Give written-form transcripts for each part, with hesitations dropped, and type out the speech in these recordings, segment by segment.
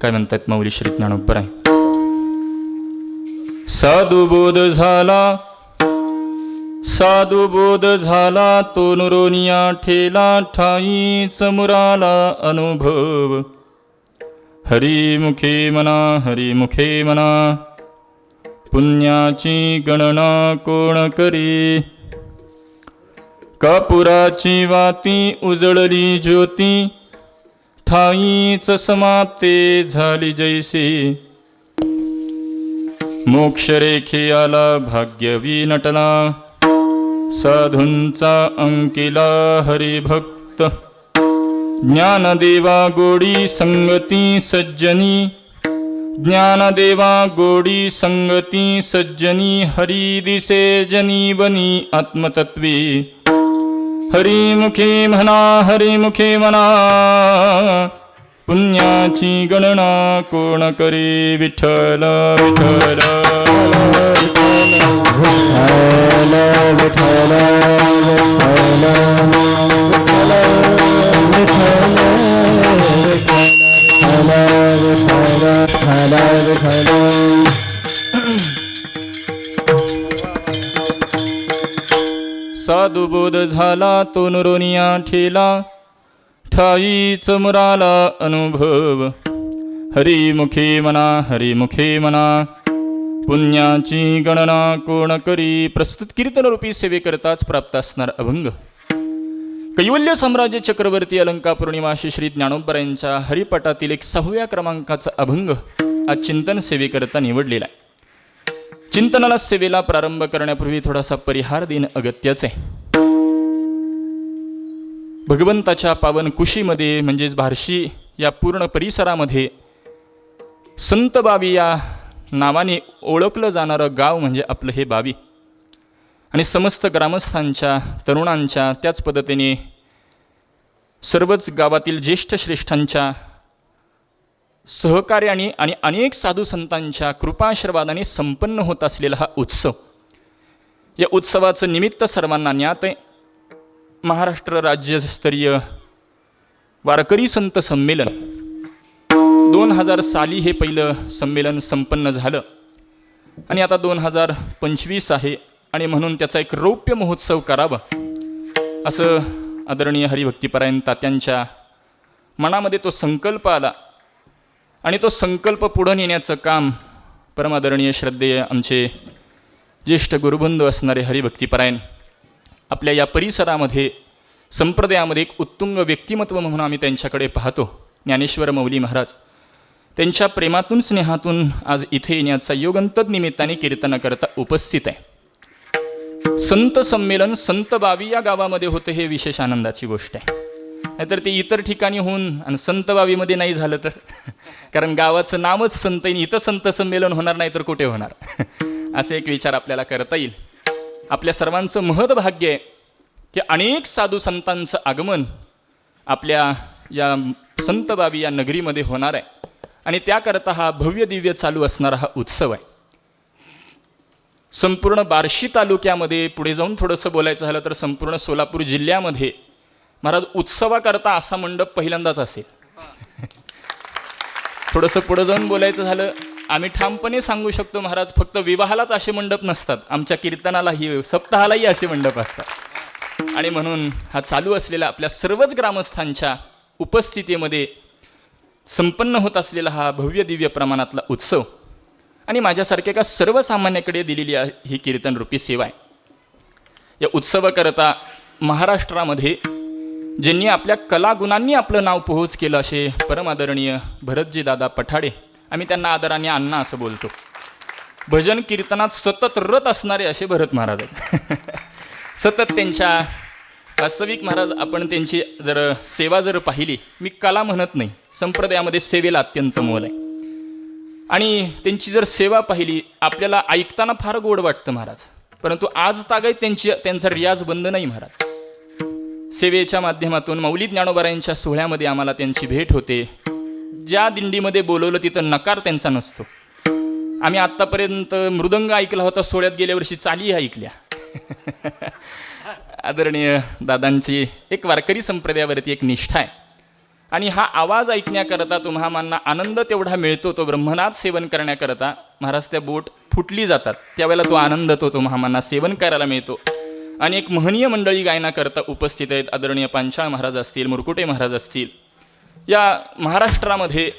काय म्हणतात माऊली श्री ज्ञानोबा आहे. साधू बोध झाला तो नुरोनिया ठेला ठाईच मुराला अनुभव. हरिमुखे म्हणा पुण्याची गणना कोण करी. कापुराची वाती उजळली ज्योती ठाईच समाप्ते झाली जैसे. मोक्षरेखे आला भाग्यवी नटला साधूंचा अंकिला हरिभक्त. ज्ञानदेवा गोडी संगती सज्जनी ज्ञानदेवा गोडी संगती सज्जनी. हरी दिसे जनी बनी आत्मतत्वी. हरिमुखे म्हणा पुण्याची गणना कोण करे. विठ्ठल विठ्ठल साधू बोध झाला तो नुरोनिया ठेला ठाईच मुराला अनुभव. हरिमुखे म्हणा पुण्याची गणना कोण करी. प्रस्तुत कीर्तनरूपी सेवेकरताच प्राप्त असणार अभंग. कैवल्य साम्राज्य चक्रवर्ती अलंका पौर्णिमाशी श्री ज्ञानोबा यांच्या हरिपाठातील 6व्या क्रमांकाचा अभंग आज चिंतन सेवेकरता निवडलेला आहे. चिंतनाला सेवेला प्रारंभ करण्यापूर्वी थोडासा परिहार देणं अगत्याच आहे. भगवंताच्या पावन कुशीमध्ये म्हणजेच बार्शी या पूर्ण परिसरामध्ये संत बावी या नावाने ओळखलं जाणारं गाव म्हणजे आपलं हे बावी. आणि समस्त ग्रामस्थांच्या तरुणांच्या त्याच पद्धतीने सर्वच गावातील ज्येष्ठ श्रेष्ठांच्या सहकार्याने आणि अनेक साधू संतांच्या कृपाशीर्वादाने संपन्न होत असलेला हा उत्सव. या उत्सवाचं निमित्त सर्वांना ज्ञात आहे. महाराष्ट्र राज्यस्तरीय वारकरी संत संमेलन 2000 साली हे पहिलं संमेलन संपन्न झालं आणि आता 2025 आहे आणि म्हणून त्याचा एक रौप्य महोत्सव करावा असं आदरणीय हरिभक्तिपरायण तात्यांच्या मनामध्ये तो संकल्प आला. आणि तो संकल्प पुढं नेण्याचं काम परमादरणीय श्रद्धेय आमचे ज्येष्ठ गुरुबंधू असणारे हरिभक्तिपरायण आपल्या या परिसरामध्ये संप्रदायामध्ये एक उत्तुंग व्यक्तिमत्व म्हणून आम्ही त्यांच्याकडे पाहतो. ज्ञानेश्वर माऊली महाराज त्यांच्या प्रेमातून स्नेहातून आज इथे येण्याचा योग अंतद-निमित्ताने कीर्तनाकरता उपस्थित आहे. संत संमेलन संत बावी या गावामध्ये होतं हे विशेष आनंदाची गोष्ट आहे. नाहीतर ते इतर ठिकाणी होऊन आणि संत बावीमध्ये नाही झालं तर कारण गावाचं नावच संत आहे, इथं संत संमेलन होणार नाही तर कुठे होणार असे एक विचार आपल्याला करता येईल. आपल्या सर्वांचं महत् भाग्य आहे की अनेक साधू संतांचं आगमन आपल्या या संत बावी या नगरीमध्ये होणार आहे आणि त्याकरता हा भव्य दिव्य चालू असणारा हा उत्सव आहे. संपूर्ण बार्शी तालुक्यामध्ये, पुढे जाऊन थोडंसं बोलायचं झालं तर संपूर्ण सोलापूर जिल्ह्यामध्ये महाराज उत्सवाकरता असा मंडप पहिल्यांदाच असेल. थोडंसं पुढं जाऊन बोलायचं झालं, आम्ही ठामपणे सांगू शकतो महाराज, फक्त विवाहालाच असे मंडप नसतात, आमच्या कीर्तनालाही, सप्ताहालाही असे मंडप असतात. आणि म्हणून हा चालू असलेला आपल्या सर्वच ग्रामस्थांच्या उपस्थितीमध्ये संपन्न होत असलेला हा भव्य दिव्य प्रमाणातला उत्सव आणि माझ्यासारख्या एका सर्वसामान्याकडे दिलेली ही कीर्तनरूपी सेवा आहे. या उत्सवाकरता महाराष्ट्रामध्ये ज्यांनी आपल्या कलागुणांनी आपलं नाव पोहोच केलं असे परमादरणीय भरतजी दादा पठाडे, आम्ही त्यांना आदराने अण्णा असं बोलतो. भजन कीर्तनात सतत रत असणारे असे भरत महाराज आहेत. सतत त्यांच्या वास्तविक महाराज आपण त्यांची जर सेवा जर पाहिली, मी कला म्हणत नाही, संप्रदायामध्ये सेवेला अत्यंत मोल आहे. आणि त्यांची जर सेवा पाहिली आपल्याला ऐकताना फार गोड वाटतं महाराज, परंतु आज तागायत त्यांचा रियाज बंद नाही महाराज. सेवेच्या माध्यमातून मौली ज्ञानोबारायांच्या सोहळ्यामध्ये आम्हाला त्यांची भेट होते. ज्या दिंडीमध्ये बोलवलं तिथं नकार त्यांचा नसतो. आम्ही आत्तापर्यंत मृदंग ऐकला होता, सोहळ्यात गेल्या वर्षी चाली ऐकल्या. आदरणीय दादांची एक वारकरी संप्रदायावरती एक निष्ठा आहे आणि हा आवाज ऐकण्याकरता तुम्हाला आनंद तेवढा मिळतो, तो ब्रह्मनाथ सेवन करण्याकरता महाराज त्या बोट फुटली जातात, त्यावेळेला तो आनंद तो तुम्हाला सेवन करायला मिळतो. आणि एक महनीय मंडळी गायनाकरता उपस्थित आहेत. आदरणीय पांचाळ महाराज असतील, मुरकुटे महाराज असतील. या महाराष्ट्रामध्ये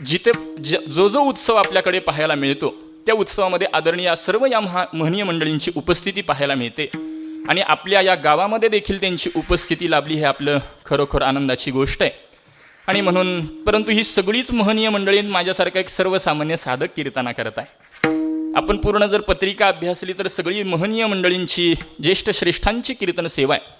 जिथे जो जो उत्सव आपल्याकडे पाहायला मिळतो त्या उत्सवामध्ये आदरणीय सर्व या महनीय मंडळींची उपस्थिती पाहायला मिळते आणि आपल्या या गावामध्ये देखील त्यांची उपस्थिती लाभली, हे आपलं खरोखर आनंदाची गोष्ट आहे. आणि म्हणून परंतु ही सगळीच महनीय मंडळी माझ्यासारखा एक सर्वसामान्य साधक कीर्तना करत आहे. आपण पूर्ण जर पत्रिका अभ्यासली तर सगळी महनीय मंडळींची, ज्येष्ठ श्रेष्ठांची कीर्तन सेवा आहे.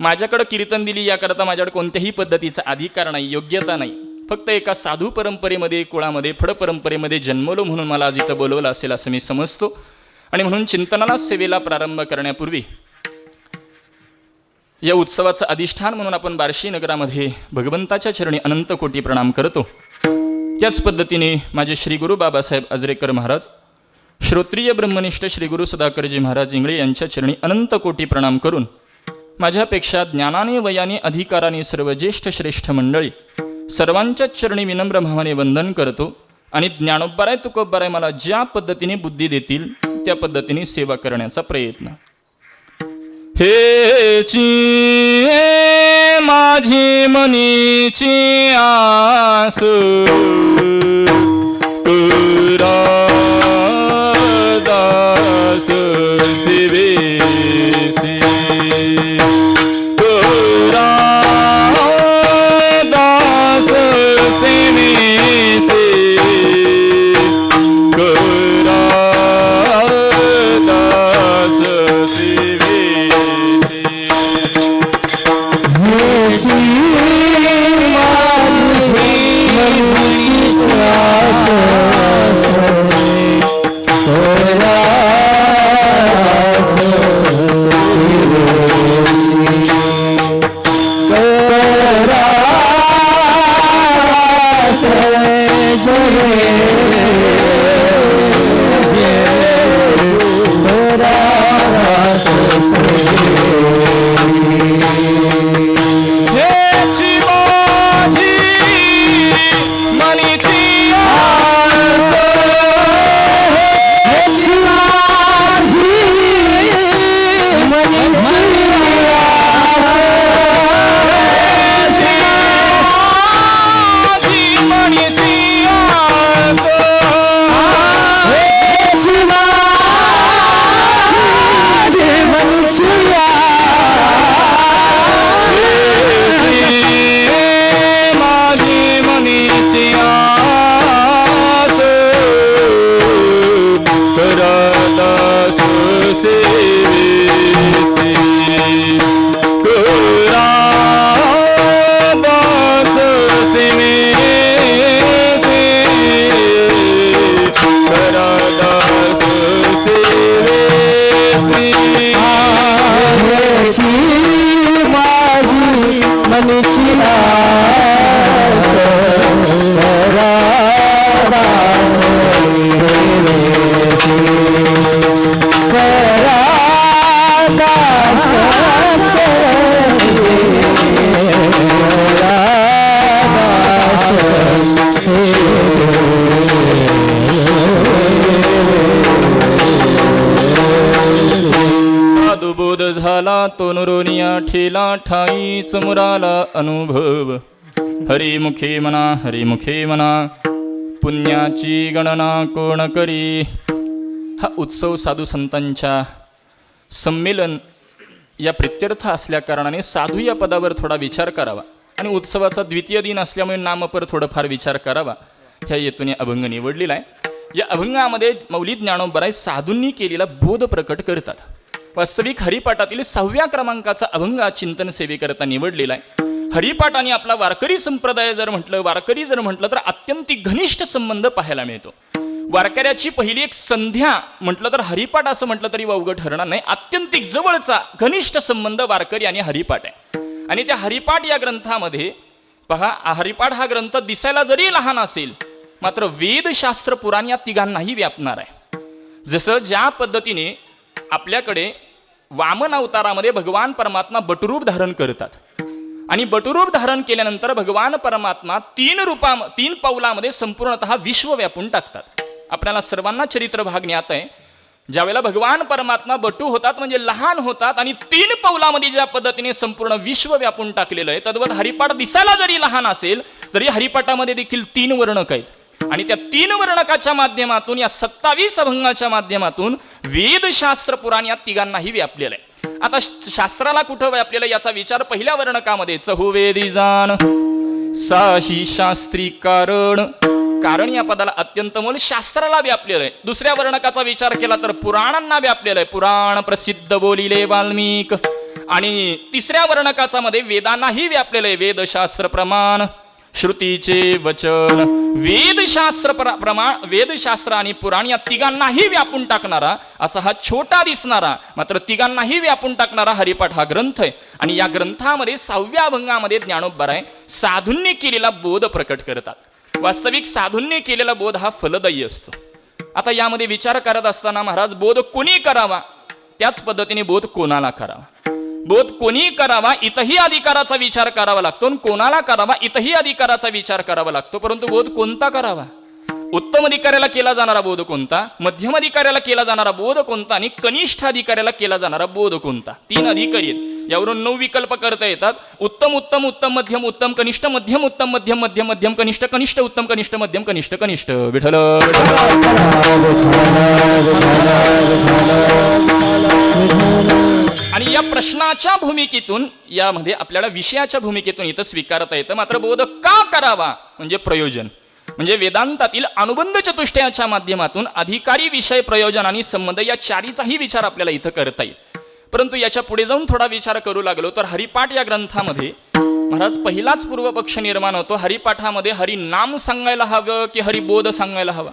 माझ्याकडं कीर्तन दिली याकरता माझ्याकडे कोणत्याही पद्धतीचा अधिकार नाही, योग्यता नाही. फक्त एका साधू परंपरेमध्ये, कुळामध्ये, फड परंपरेमध्ये जन्मलो म्हणून मला आज इथं बोलवलं असेल असं मी समजतो. आणि म्हणून चिंतनाला सेवेला प्रारंभ करण्यापूर्वी या उत्सवाचं अधिष्ठान म्हणून आपण बार्शी नगरामध्ये भगवंताच्या चरणी अनंत कोटी प्रणाम करतो. त्याच पद्धतीने माझे श्री गुरु बाबासाहेब आजरेकर महाराज, श्रोत्रिय ब्रह्मनिष्ठ श्री गुरु सदाकरजी महाराज इंगळे यांच्या चरणी अनंत कोटी प्रणाम करून माझ्यापेक्षा ज्ञानाने, वयाने, अधिकाराने सर्व ज्येष्ठ श्रेष्ठ मंडळी सर्वांच्या चरणी विनम्र भावाने वंदन करतो. आणि ज्ञानोबाराय तुकोबाराय मला ज्या पद्धतीने बुद्धी देतील त्या पद्धतीने सेवा करण्याचा प्रयत्न. हेची माझी मनीची आस, दास सेवेसी, दास सेवेसी, दास Thank you. तो नुरोनिया ठेला ठाईच मुराला अनुभव. हरिमुखे म्हणा पुण्याची गणना कोण करी. हा उत्सव साधू संतांच्या संमेलन या प्रित्यर्थ असल्या कारणाने साधू या पदावर थोडा विचार करावा आणि उत्सवाचा द्वितीय दिन असल्यामुळे नामपर थोडंफार विचार करावा ह्या हेतूने अभंग निवडलेला आहे. या अभंगामध्ये मौलिद ज्ञानोबराय साधूंनी केलेला बोध प्रकट करतात. वास्तविक हरिपाठातील 6व्या क्रमांकाचा अभंग चिंतन सेवेकरता निवडलेला आहे. हरिपाठाने आपला वारकरी संप्रदाय वारकरी जर म्हटलं तर अत्यंत घनिष्ठ संबंध पाहायला मिळतो. वारकऱ्याची पहिली एक संध्या म्हटलं तर हरिपाठ असं म्हटलं तरी वावगं ठरणार नाही. अत्यंतिक जवळचा घनिष्ठ संबंध वारकरी आणि हरिपाठ आहे. आणि त्या हरिपाठ या ग्रंथामध्ये पहा, हरिपाठ हा ग्रंथ दिसायला जरी लहान असेल मात्र वेदशास्त्र पुराण या तिघांनाही व्यापणार आहे. जसं ज्या पद्धतीने आपल्याकडे वामन अवतारामध्ये भगवान परमात्मा बटरूप धारण करतात आणि बटरूप धारण केल्यानंतर भगवान परमात्मा 3 पावलामध्ये संपूर्णतः विश्व व्यापून टाकतात. आपल्याला सर्वांना चरित्र भाग ज्ञात आहे. ज्यावेळेला भगवान परमात्मा बटू होतात म्हणजे लहान होतात आणि 3 पावलामध्ये ज्या पद्धतीने संपूर्ण विश्व व्यापून टाकलेलं आहे, तद्वत हरिपाठ दिसायला जरी लहान असेल तरी हरिपाठामध्ये देखील 3 वर्णक आहेत आणि त्या 3 वर्णकाच्या माध्यमातून या 27 अभंगाच्या माध्यमातून वेदशास्त्र पुराण या तिघांनाही व्यापलेलं आहे. आता शास्त्राला कुठं व्यापलेलं याचा विचार पहिल्या वर्णकामध्ये चहुवेदी जाण साही शास्त्री कारण या पदाला अत्यंत मोल शास्त्राला व्यापलेलं आहे. दुसऱ्या वर्णकाचा विचार केला तर पुराणांना व्यापलेलं आहे. पुराण प्रसिद्ध बोलिले वाल्मिक. आणि तिसऱ्या वर्णकाचा मध्ये वेदांनाही व्यापलेलं आहे. वेदशास्त्र प्रमाण श्रुतीचे वचन. वेदशास्त्र आणि पुराण या तिघांनाही व्यापून टाकणारा असा हा छोटा दिसणारा मात्र तिघांनाही व्यापून टाकणारा हरिपाठ हा ग्रंथ आहे. आणि या ग्रंथामध्ये 6व्या अभंगामध्ये ज्ञानोबराय साधूंनी केलेला बोध प्रकट करतात. वास्तविक साधूंनी केलेला बोध हा फलदायी असतो. आता यामध्ये विचार करत असताना महाराज बोध कोणी करावा, त्याच पद्धतीने बोध कोणाला करावा. बोध कोणी करावा इथंही अधिकाराचा विचार करावा लागतो, कोणाला करावा इथंही अधिकाराचा विचार करावा लागतो. परंतु बोध कोणता करावा, उत्तम अधिकाऱ्याला केला जाणारा बोध कोणता, मध्यम अधिकाऱ्याला केला जाणारा बोध कोणता आणि कनिष्ठ अधिकाऱ्याला केला जाणारा बोध कोणता. 3 अधिकारी आहेत. यावरून 9 विकल्प करता येतात. उत्तम उत्तम उत्तम मध्यम उत्तम कनिष्ठ मध्यम उत्तम मध्यम मध्यम मध्यम कनिष्ठ कनिष्ठ उत्तम कनिष्ठ मध्यम कनिष्ठ कनिष्ठ. विठ्ठल आणि या प्रश्नाच्या भूमिकेतून यामध्ये आपल्याला विषयाच्या भूमिकेतून इथं स्वीकारता येतं. मात्र बोध का करावा म्हणजे प्रयोजन, म्हणजे वेदांतातील अनुबंध चतुष्टयाच्या माध्यमातून अधिकारी विषय प्रयोजन आणि संबंध या चारीचाही विचार आपल्याला इथं करता येईल. परंतु याच्या पुढे जाऊन थोडा विचार करू लागलो तर हरिपाठ या ग्रंथामध्ये महाराज पहिलाच पूर्वपक्ष निर्माण होतो. हरिपाठामध्ये हरिनाम सांगायला हवं की हरिबोध सांगायला हवा.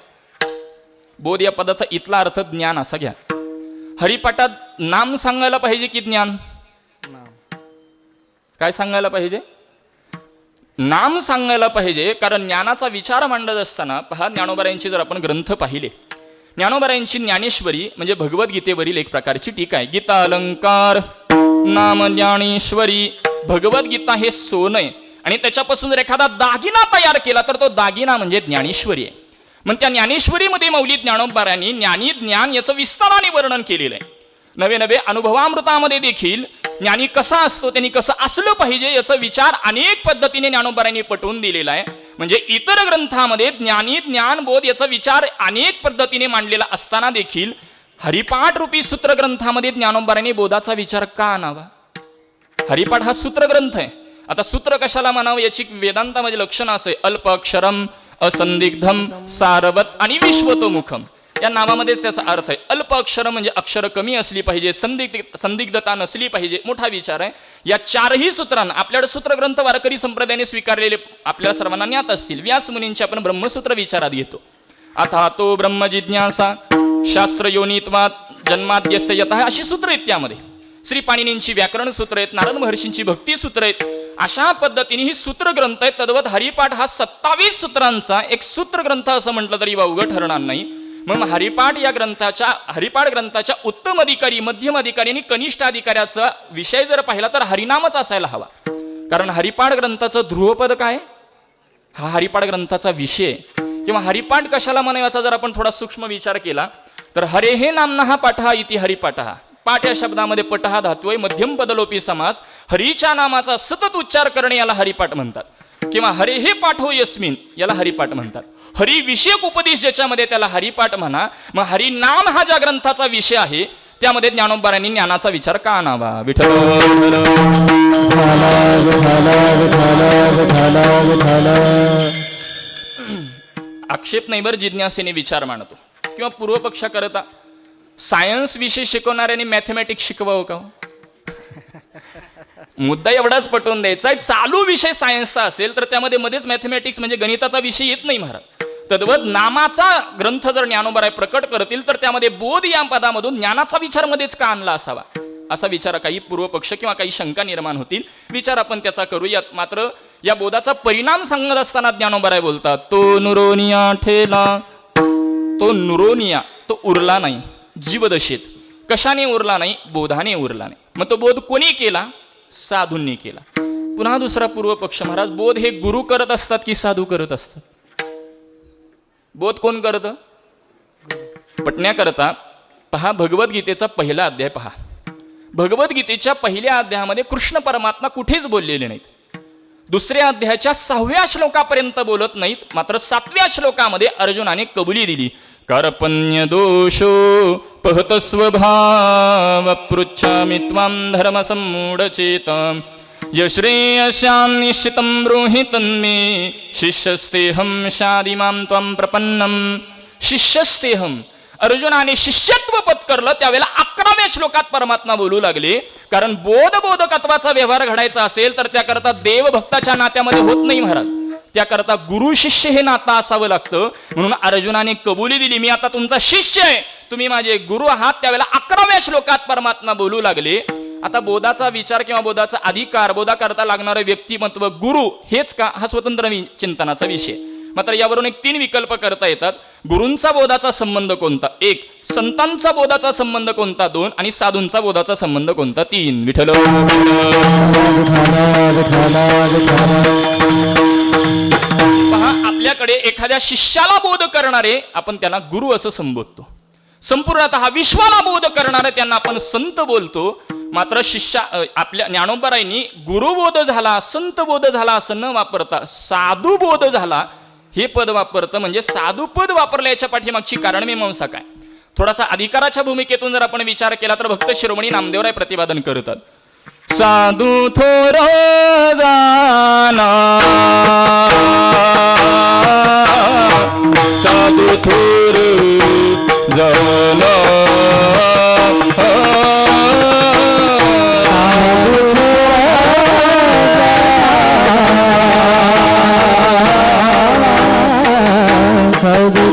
बोध या पदाचा इथला अर्थ ज्ञान असा घ्या. हरिपाठात नाम सांगायला पाहिजे की ज्ञान, काय सांगायला पाहिजे, नाम सांगायला पाहिजे. कारण ज्ञानाचा विचार मांडत असताना पहा, ज्ञानोबरायांची जर आपण ग्रंथ पाहिले, ज्ञानोबरायांची ज्ञानेश्वरी म्हणजे भगवद्गीतेवरील एक प्रकारची टीका आहे. गीता अलंकार नाम ज्ञानेश्वरी. भगवद्गीता हे सोनं आहे आणि त्याच्यापासून जर एखादा दागिना तयार केला तर तो दागिना म्हणजे ज्ञानेश्वरी आहे. मग त्या ज्ञानेश्वरीमध्ये मौलिद ज्ञानोबरायांनी ज्ञानी ज्ञान याचं विस्ताराने वर्णन केलेलं आहे. नवे नवे अनुभवामृतामध्ये देखील ज्ञानी कसा असतो, त्यांनी कसं असलं पाहिजे याचा विचार अनेक पद्धतीने ज्ञानोबरायांनी पटवून दिलेला आहे. म्हणजे इतर ग्रंथामध्ये ज्ञानी ज्ञानबोध याचा विचार अनेक पद्धतीने मांडलेला असताना देखील हरिपाठ रूपी सूत्र ग्रंथामध्ये ज्ञानोबरायांनी बोधाचा विचार का आणावा. हरिपाठ हा सूत्र ग्रंथ आहे. आता सूत्र कशाला म्हणावं याची वेदांतामध्ये लक्षण असे, अल्प अक्षरम असंदिग्धम सारवत आणि विश्वतोमुखम. या नावामध्येच त्याचा अर्थ आहे. अल्प अक्षर म्हणजे अक्षर कमी असली पाहिजे, संदिग्धता नसली पाहिजे, मोठा विचार आहे. या 4ही सूत्रांना आपल्याकडे सूत्रग्रंथ वारकरी संप्रदायाने स्वीकारलेले आपल्याला सर्वांना ज्ञात असतील. व्यास मुनींचे आपण ब्रह्मसूत्र विचारात घेतो. अथा तो ब्रह्म जिज्ञासा शास्त्र योनित्वात जन्माद्यस्य यतः अशी सूत्र आहेत. त्यामध्ये श्री पाणिनींची व्याकरण सूत्र आहेत, नारद महर्षींची भक्ती सूत्र आहेत. अशा पद्धतीने ही सूत्र ग्रंथ आहेत. तद्वत हरिपाठ हा 27 सूत्रांचा एक सूत्र ग्रंथ असं म्हटलं तरी वावगं ठरणार नाही. मग हरिपाठ ग्रंथाच्या उत्तम अधिकारी, मध्यम अधिकारी आणि कनिष्ठ अधिकाऱ्याचा विषय जर पाहिला तर हरिनामच असायला हवा. कारण हरिपाठ ग्रंथाचं ध्रुवपद काय, हा हरिपाठ ग्रंथाचा विषय. किंवा हरिपाठ कशाला म्हणायचा जर आपण थोडा सूक्ष्म विचार केला तर हरे हे नामना हा पाठ इति हरिपाठ. पाठ या शब्दामध्ये पट हा धातू आहे, मध्यम पदलोपी समास. हरीच्या नामाचा सतत उच्चार करणे याला हरिपाठ म्हणतात, किंवा हरे हे पाठो यस्मिन याला हरिपाठ म्हणतात. हरी विषयक उपदेश ज्याच्यामध्ये त्याला हरिपाठ म्हणा. मग हरिनाम हा ज्या ग्रंथाचा विषय आहे त्यामध्ये ज्ञानोबारांनी ज्ञानाचा विचार का आणावा. विठ्ठल आक्षेप नाही बरं, जिज्ञासेने विचार मांडतो. किंवा पूर्वपक्ष करता सायन्स विषय शिकवणाऱ्यांनी मॅथमॅटिक्स शिकवावं का? मुद्दा एवढाच पटवून द्यायचा आहे, चालू विषय सायन्सचा असेल तर त्यामध्ये मध्येच मॅथमॅटिक्स म्हणजे गणिताचा विषय येत नाही महाराज. तद्वत नामाचा ग्रंथ जर ज्ञानोबा प्रकट करतील तर त्यामध्ये बोध या पदामधून ज्ञानाचा विचार मध्येच का आणला असावा, असा विचार काही पूर्वपक्ष किंवा काही शंका निर्माण होतील. विचार आपण त्याचा करूयात. मात्र या बोधाचा परिणाम सांगत असताना ज्ञानोबा बोलतात, तो नुरोनिया ठेला. तो नुरोनिया तो उरला नाही जीवदशेत. कशाने उरला नाही? बोधाने उरला नाही. मग तो बोध कोणी केला? साधूंनी केला. पुन्हा दुसरा पूर्वपक्ष, महाराज बोध हे गुरु करत असतात की साधू करत असतात? बोध कोण करतं? पटण्याकरता पहा, भगवद्गीतेचा पहिला अध्याय पहा. भगवद्गीतेच्या पहिल्या अध्यायामध्ये कृष्ण परमात्मा कुठेच बोललेले नाहीत. दुसऱ्या अध्यायाच्या 6व्या श्लोकापर्यंत बोलत नाहीत. मात्र 7व्या श्लोकामध्ये अर्जुनाने कबुली दिली. कार्पण्य दोषो पहत स्वभाव पृच्छामि त्वां धर्म सम्मूढचेतां यश्रेयस्यां निश्चितं ब्रूहि तन्मे शिष्यस्तेहं शादिमां त्वां प्रपन्नम. शिष्यस्तेहम, अर्जुनाने शिष्यत्व पत्करलं त्यावेळेला 11व्या श्लोकात परमात्मा बोलू लागले. कारण बोधकत्वाचा व्यवहार घडायचा असेल तर त्याकरता देवभक्ताच्या नात्यामध्ये होत नाही महाराज. त्याकरता गुरु शिष्य हे नातं असावं लागतं. म्हणून अर्जुनाने कबुली दिली, मी आता तुमचा शिष्य आहे, तुम्ही माझे गुरु आहात. त्यावेळेला 11व्या श्लोकात परमात्मा बोलू लागले. आता बोधाचा विचार किंवा बोधाचा अधिकार, बोधा करता लागणारं व्यक्तिमत्व गुरु हेच का, हा स्वतंत्र चिंतनाचा विषय. मात्र यावरून एक 3 विकल्प करता येतात. गुरूंचा बोधाचा संबंध कोणता? 1. संतांचा बोधाचा संबंध कोणता? 2. आणि साधूंचा बोधाचा संबंध कोणता? 3. विठ्ठल पहा, आपल्याकडे एखाद्या शिष्याला बोध करणारे आपण त्याला गुरु असं संबोधतो. संपूर्णतः विश्वाला बोध करणारे त्यांना आपण संत बोलतो. मात्र आपल्या ज्ञानोबारायांनी गुरुबोध झाला, संत बोध झाला असं न वापरता साधू बोध झाला हे पद वापरतं. म्हणजे साधू पद वापरल्याच्या पाठीमागची कारणमीमांसा काय? थोडासा अधिकाराच्या भूमिकेतून जर आपण विचार केला तर भक्त शिरोमणी नामदेवराय प्रतिपादन करतात, साधू थोर जाना, साधू थोर जाना, साधू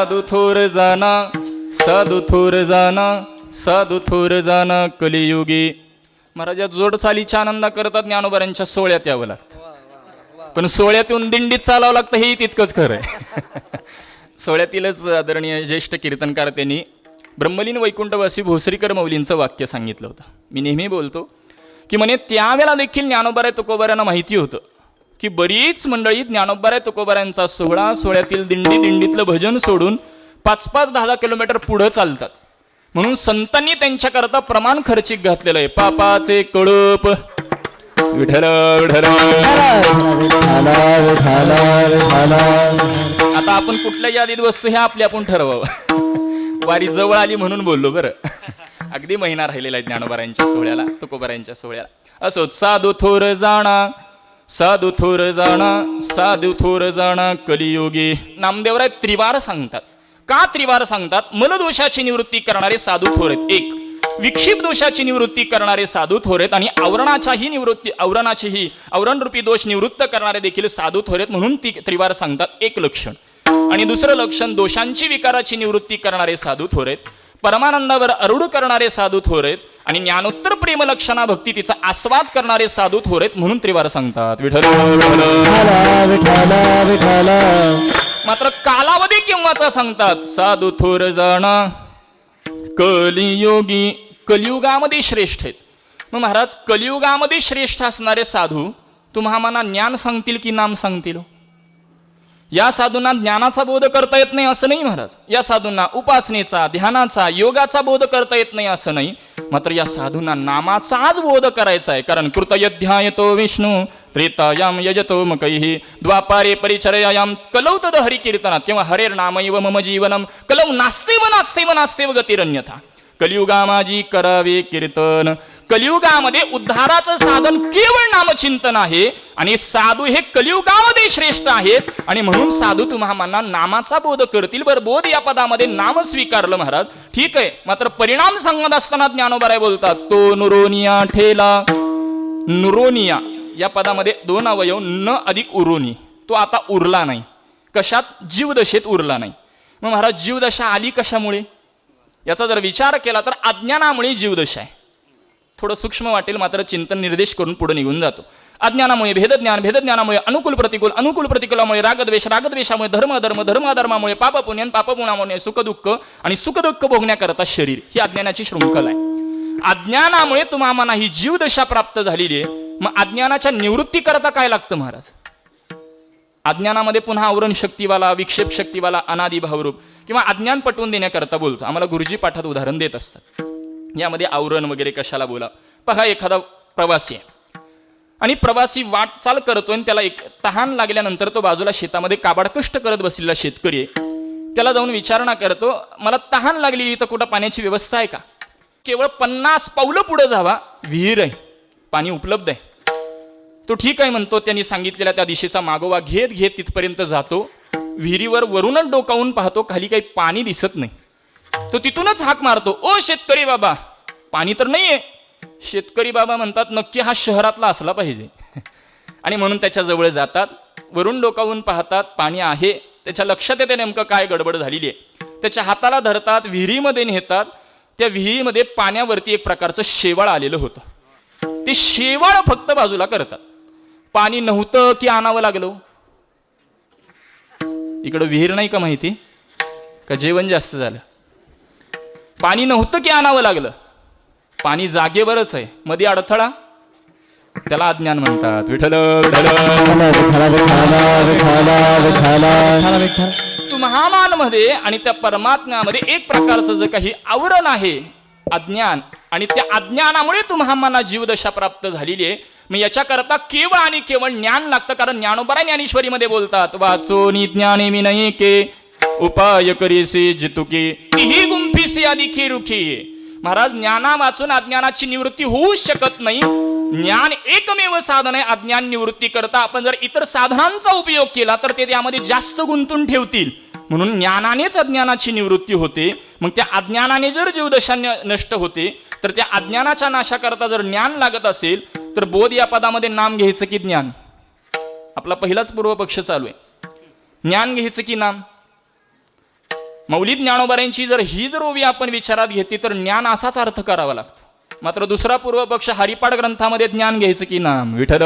साधू थोर जाना, साधू थोर जाना, साधू थोर जाना कलियुगी. महाराज या जोड चालीच्या आनंदा करतात ज्ञानोबाऱ्यांच्या सोहळ्यात यावं लागतं, पण सोहळ्यात येऊन दिंडीत चालावं लागतं हे तितकंच खरं आहे. सोहळ्यातीलच आदरणीय ज्येष्ठ कीर्तनकार त्यांनी ब्रह्मलीन वैकुंठवासी भोसरीकर मौलींचं वाक्य सांगितलं होतं. मी नेहमी बोलतो की म्हणे त्यावेळेला देखील ज्ञानोबाराय तुकोबाऱ्यांना माहिती होतं की बरीच मंडळी ज्ञानोबाराय तुकोबाऱ्यांचा सोहळा, सोहळ्यातील दिंडीतलं भजन सोडून 5-5, 10-10 किलोमीटर पुढं चालतात. म्हणून संतांनी त्यांच्याकरता प्रमाण खर्चिक घातलेलं आहे. पापाचे कळप विठ्ठल विठ्ठल. आता आपण कुठल्या यादीत वस्तू हे आपली आपण ठरवावं. वारी जवळ आली म्हणून बोललो बरं. अगदी महिना राहिलेला आहे ज्ञानोबाऱ्यांच्या सोहळ्याला, तुकोबाऱ्यांच्या सोहळ्याला. असो साधू थोर जाणा, साधू थोर जाणा, साधू थोर जाणा कलियोगी. नामदेवराय त्रिवार सांगतात. का त्रिवार सांगतात? मनदोषाची निवृत्ती करणारे साधू थोर आहेत एक, विक्षिप दोषाची निवृत्ती करणारे साधू थोर आहेत आणि आवरण रूपी दोष निवृत्त करणारे देखील साधू थोर आहेत. म्हणून ती त्रिवार सांगतात एक लक्षण. आणि दुसरं लक्षण दोषांची विकाराची निवृत्ती करणारे साधू थोर आहेत, परमानंदावर आरूढ करणारे साधू थोर आहेत आणि ज्ञानोत्तर प्रेम लक्षणा भक्ती तिचा आस्वाद करणारे साधू थोर आहेत. म्हणून त्रिवार सांगतात विठ्ठल विठ्ठल. मात्र कालावधी केव्हाचा सांगतात? साधू थोर जाणा कलियोगी. कलियुगामध्ये श्रेष्ठ आहेत. मग महाराज कलियुगामध्ये श्रेष्ठ असणारे साधू तुम्हाला ज्ञान सांगतील की नाम सांगतील? या साधूंना ज्ञानाचा बोध करता येत नाही असं नाही महाराज. या साधूंना उपासनेचा, ध्यानाचा, योगाचा बोध करता येत नाही असं नाही. मात्र या साधूंना नामाचाच बोध करायचा आहे. कारण कृतयध्यायतो विष्णू त्रेतायाम यजतो मकैहि द्वापारे परिचर्यायाम कलौ तद हरिकीर्तनात किंवा हरेर नामैव मम जीवनम कलौ नास्तेव नास्तेव नास्तेव गतिरन्यथा. कलियुगामाजी करावे कीर्तन. कलियुगामध्ये उद्धाराचं साधन केवळ नामचिंतन आहे आणि साधू हे कलियुगामध्ये श्रेष्ठ आहेत आणि म्हणून साधू तुम्हाला नामाचा बोध करतील. बरं, बोध या पदामध्ये नाम स्वीकारलं महाराज, ठीक आहे. मात्र परिणाम सांगत असताना ज्ञानोबाराय बोलतात तो नुरोनिया ठेला. नुरोनिया या पदामध्ये 2 अवयव, न अधिक उरोनी. तो आता उरला नाही. कशात? जीवदशेत उरला नाही. मग महाराज जीवदशा आली कशामुळे? याचा जर विचार केला तर अज्ञानामुळे जीवदशा आहे. थोडं सूक्ष्म वाटेल, मात्र चिंतन निर्देश करून पुढे निघून जातो. अज्ञानामुळे भेदज्ञान, भेदज्ञानामुळे अनुकूल प्रतिकूल, अनुकूल प्रतिकूलामुळे रागद्वेष, रागद्वेषामुळे धर्म अधर्म, धर्म अधर्मामुळे पाप पुण्य, पाप पुण्यामुळे सुख दुःख आणि सुख दुःख भोगण्याकरता शरीर. ही अज्ञानाची शृंखला आहे. अज्ञानामुळे तुम्हाला ही जीवदशा प्राप्त झालेली आहे. मग अज्ञानाच्या निवृत्ती करता काय लागतं महाराज? अज्ञानामध्ये पुन्हा आवरण शक्तीवाला, विक्षेप शक्तीवाला अनादि भावरूप किंवा अज्ञान पटवून देण्याकरता बोलतो. आम्हाला गुरुजी पाठात उदाहरण देत असतात. यामध्ये आवरण वगैरे कशाला बोला? पहा, एखादा प्रवासी आहे आणि प्रवासी वाटचाल करतोय आणि त्याला एक तहान लागल्यानंतर तो बाजूला शेतामध्ये काबाड कष्ट करत बसलेला शेतकरी आहे. त्याला जाऊन विचारणा करतो, मला तहान लागलेली, इथं कुठं पाण्याची व्यवस्था आहे का? केवळ 50 पावलं पुढे जावा, विहीर आहे, पाणी उपलब्ध आहे. तो ठीक आहे म्हणतो. त्यांनी सांगितलेल्या त्या दिशेचा मागोवा घेत घेत तिथपर्यंत जातो. विहिरीवर वरूनच डोकावून पाहतो, खाली काही पाणी दिसत नाही. तो तिथूनच हाक मारतो, ओ शेतकरी बाबा, पाणी तर नाहीये. शेतकरी बाबा म्हणतात, नक्की हा शहरातला असला पाहिजे. आणि म्हणून त्याच्या जवळ जातात, वरून डोकावून पाहतात, पाणी आहे. त्याच्या लक्षात येते नेमकं काय गडबड झालेली आहे. त्याच्या हाताला धरतात, विहिरीमध्ये नेतात. त्या विहिरीमध्ये पाण्यावरती एक प्रकारचं शेवाळ आलेलं होतं. ते शेवाळ फक्त बाजूला करतात. पाणी नव्हतं की आणावं लागलं? इकडं विहीर नाही का माहिती का? जेवण जास्त झालं. पाणी नव्हतं की आणावं लागलं? पाणी जागेवरच आहे, मध्ये अडथळा, त्याला अज्ञान म्हणतात. विठ्ठल तुम्हामानमध्ये आणि त्या परमात्म्यामध्ये एक प्रकारचं जे काही आवरण आहे अज्ञान, आणि त्या अज्ञानामुळे तुम्हाला जीवदशा प्राप्त झालेली आहे. मग याच्याकरता केवळ आणि केवळ ज्ञान लागतं. कारण ज्ञानोबाराय ज्ञानेश्वरीमध्ये बोलतात, वाचो निज्ञाने विनये के उपाय करीसी जितुकी तीही गुंफीसी आदिखी रुखी. महाराज, ज्ञाना वाचून अज्ञानाची निवृत्ती होऊ शकत नाही. ज्ञान एकमेव साधन आहे अज्ञान निवृत्ती करता. आपण जर इतर साधनांचा उपयोग केला तर ते त्यामध्ये जास्त गुंतून ठेवतील. म्हणून ज्ञानानेच अज्ञानाची निवृत्ती होते. मग त्या अज्ञानाने जर जीवदशा नष्ट होते, तर त्या अज्ञानाच्या नाशाकरता जर ज्ञान लागत असेल तर बोध या पदामध्ये नाम घ्यायचं की ज्ञान? आपला पहिलाच पूर्वपक्ष चालू आहे. ज्ञान घ्यायचं की नाम? मौलिक ज्ञानोबारांची जर ओवी आपण विचारात घेतली तर ज्ञान असाच अर्थ करावा लागतो. मात्र दुसरा पूर्व पक्ष हरिपाठ ग्रंथामध्ये ज्ञान घ्यायचं की नाम विठ्ठल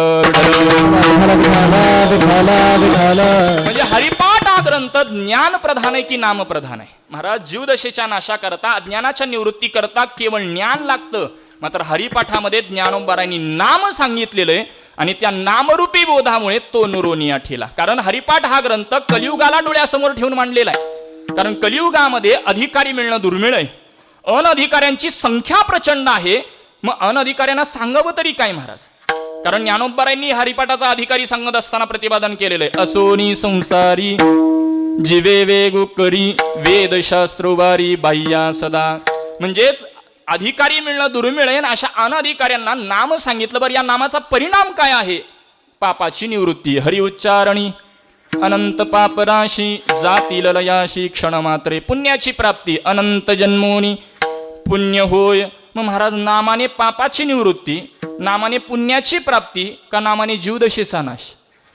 म्हणजे हरिपाठ हा ग्रंथ ज्ञान प्रधान आहे की नाम प्रधान आहे. महाराज जीवदशेच्या नाशा करता अज्ञानाच्या निवृत्ती करता केवळ ज्ञान लागतं. मात्र हरिपाठामध्ये ज्ञानोबारांनी नाम सांगितलेलं आहे आणि त्या नामरूपी बोधामुळे तो नुरोनिया ठेला. कारण हरिपाठ हा ग्रंथ कलियुगाला डोळ्यासमोर ठेवून मांडलेला आहे. कारण कलियुगामध्ये अधिकारी मिळणं दुर्मिळ आहे. अनधिकाऱ्यांची संख्या प्रचंड आहे. मग अनधिकाऱ्यांना सांगावं तरी काय महाराज. कारण ज्ञानोबारांनी हरिपाठाचा अधिकारी सांगत असताना प्रतिपादन केलेलं आहे. असोनी संसारी जीवे वेगो करी वेदशास्त्रोबारी बाह्या सदा. म्हणजेच अधिकारी मिळणं दुर्मिळ आहे. अशा अनधिकाऱ्यांना नाम सांगितलं. बरं या नामाचा परिणाम काय आहे. पापाची निवृत्ती हरि उच्चारणी अनंत पापराशी जाती ललयाशी क्षणमात्रे पुण्याची प्राप्ती अनंत जन्मोनी पुण्य होय. मग महाराज नामाने पापाची निवृत्ती, नामाने पुण्याची प्राप्ती का नामाने जीवदशेचा नाश.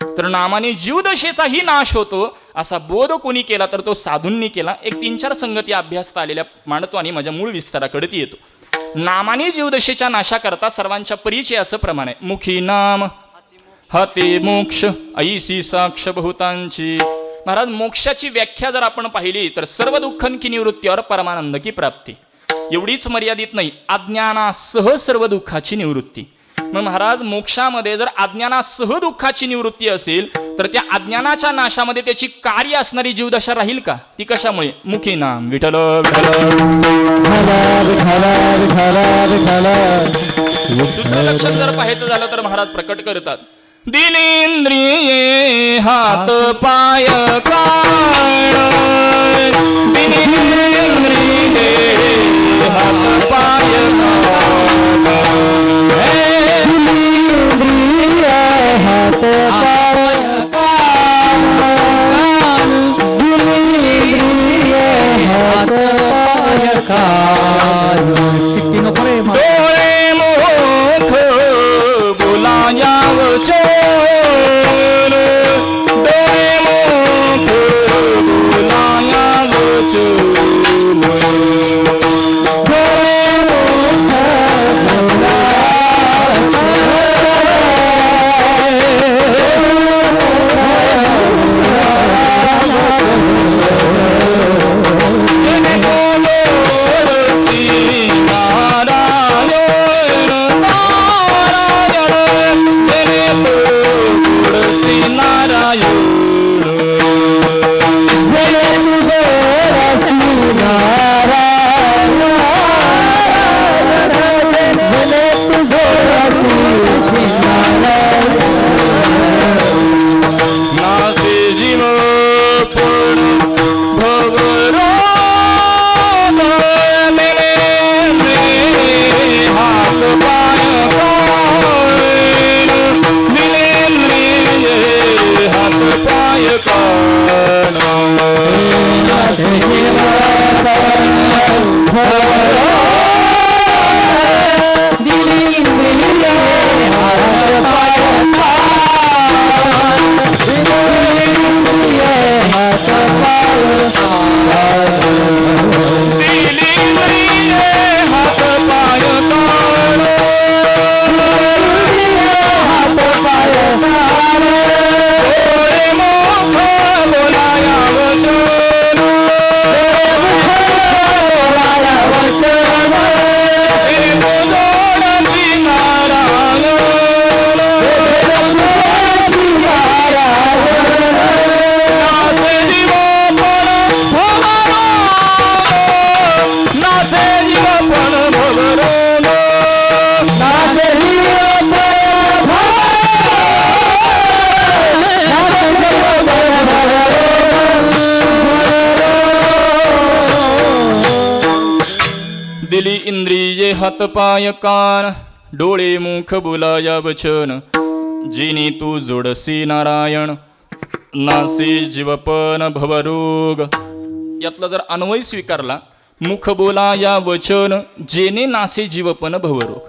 तर नामाने जीवदशेचाही नाश होतो असा बोध कोणी केला तर तो साधूंनी केला. एक 3-4 संगती अभ्यासता आलेल्या मांडतो आणि माझ्या मूळ विस्ताराकडे येतो. नामाने जीवदशेच्या नाशाकरता सर्वांच्या परिचयाचं प्रमाण आहे. मुखी नाम हाते मोक्ष ऐसी साक्ष बहुतांची. महाराज मोक्षाची व्याख्या जर आपण पाहिली तर सर्व दुःखन की निवृत्ती और परमानंद की प्राप्ती. एवढीच मर्यादित नाही, अज्ञानासह सर्व दुःखाची निवृत्ती. मग महाराज मोक्षामध्ये जर अज्ञानासह दुःखाची निवृत्ती असेल तर त्या अज्ञानाच्या नाशामध्ये त्याची कार्य असणारी जीवदशा राहील का. ती कशामुळे. मुखी नाम विठ्ठल दुसरं लक्षण जर पाहायचं झालं तर महाराज प्रकट करतात. दिनेंद्रिये हात पाय काळ दिनेंद्रिये हात पाय हात डोळे मोख बोलाया वचन डोळे मोख बोलाया दिली इंद्रिये हात पाय कान डोळे मुख बोलाया वचन जिनी तू जोडसी नारायण नासी जीवपन भवरोग. यातला जर अन्वय स्वीकारला मुख बोलाया वचन जेने नासे जीवपन भवरोग.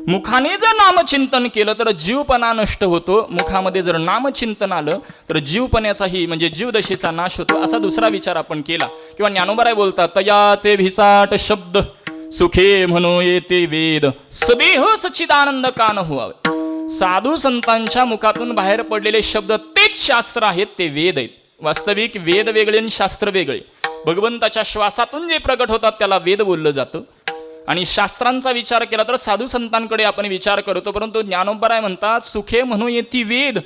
मुखाने जर नामचिंतन केलं तर जीवपणा नष्ट होतो, मुखामध्ये जर नामचिंतन आलं तर जीवपणाचाही म्हणजे जीवदशेचा नाश होतो, असा दुसरा विचार आपण केला. किंवा ज्ञानोबराय बोलतात, तयाचे भिसाट शब्द सुखे म्हणू येते वेद, सदेह सच्चिदानंद कान व्हावे. साधू संतांच्या मुखातून बाहेर पडलेले शब्द तेच शास्त्र आहेत, ते वेद आहेत. वास्तविक वेद वेगळे आणि शास्त्र वेगळे. भगवंताच्या श्वासातून जे प्रकट होतात त्याला वेद बोललं जातं. आणि शास्त्रांचा विचार केला तर साधू संतांकडे आपण विचार करतो, परंतु ज्ञानोबराय म्हणतात सुखे म्हणू येती वेद.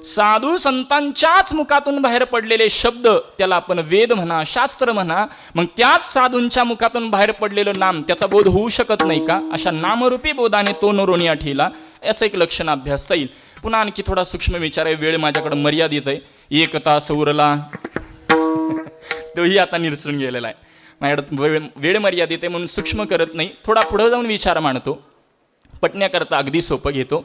साधू संतांच्याच मुखातून बाहेर पडलेले शब्द त्याला आपण वेद म्हणा, शास्त्र म्हणा. मग त्याच साधूंच्या मुखातून बाहेर पडलेलं नाम त्याचा बोध होऊ शकत नाही का? अशा नामरूपी बोधाने तो नरोनिया ठेला, असं एक लक्षण अभ्यासता येईल. पुन्हा आणखी थोडा सूक्ष्म विचार आहे, वेळ माझ्याकडे मर्यादित आहे, 1 तास उरला तोही आता निरसून गेलेला आहे. माझ्याकडे वेळ मर्यादित आहे म्हणून सूक्ष्म करत नाही, थोडा पुढं जाऊन विचार मांडतो. पटण्याकरता अगदी सोपं घेतो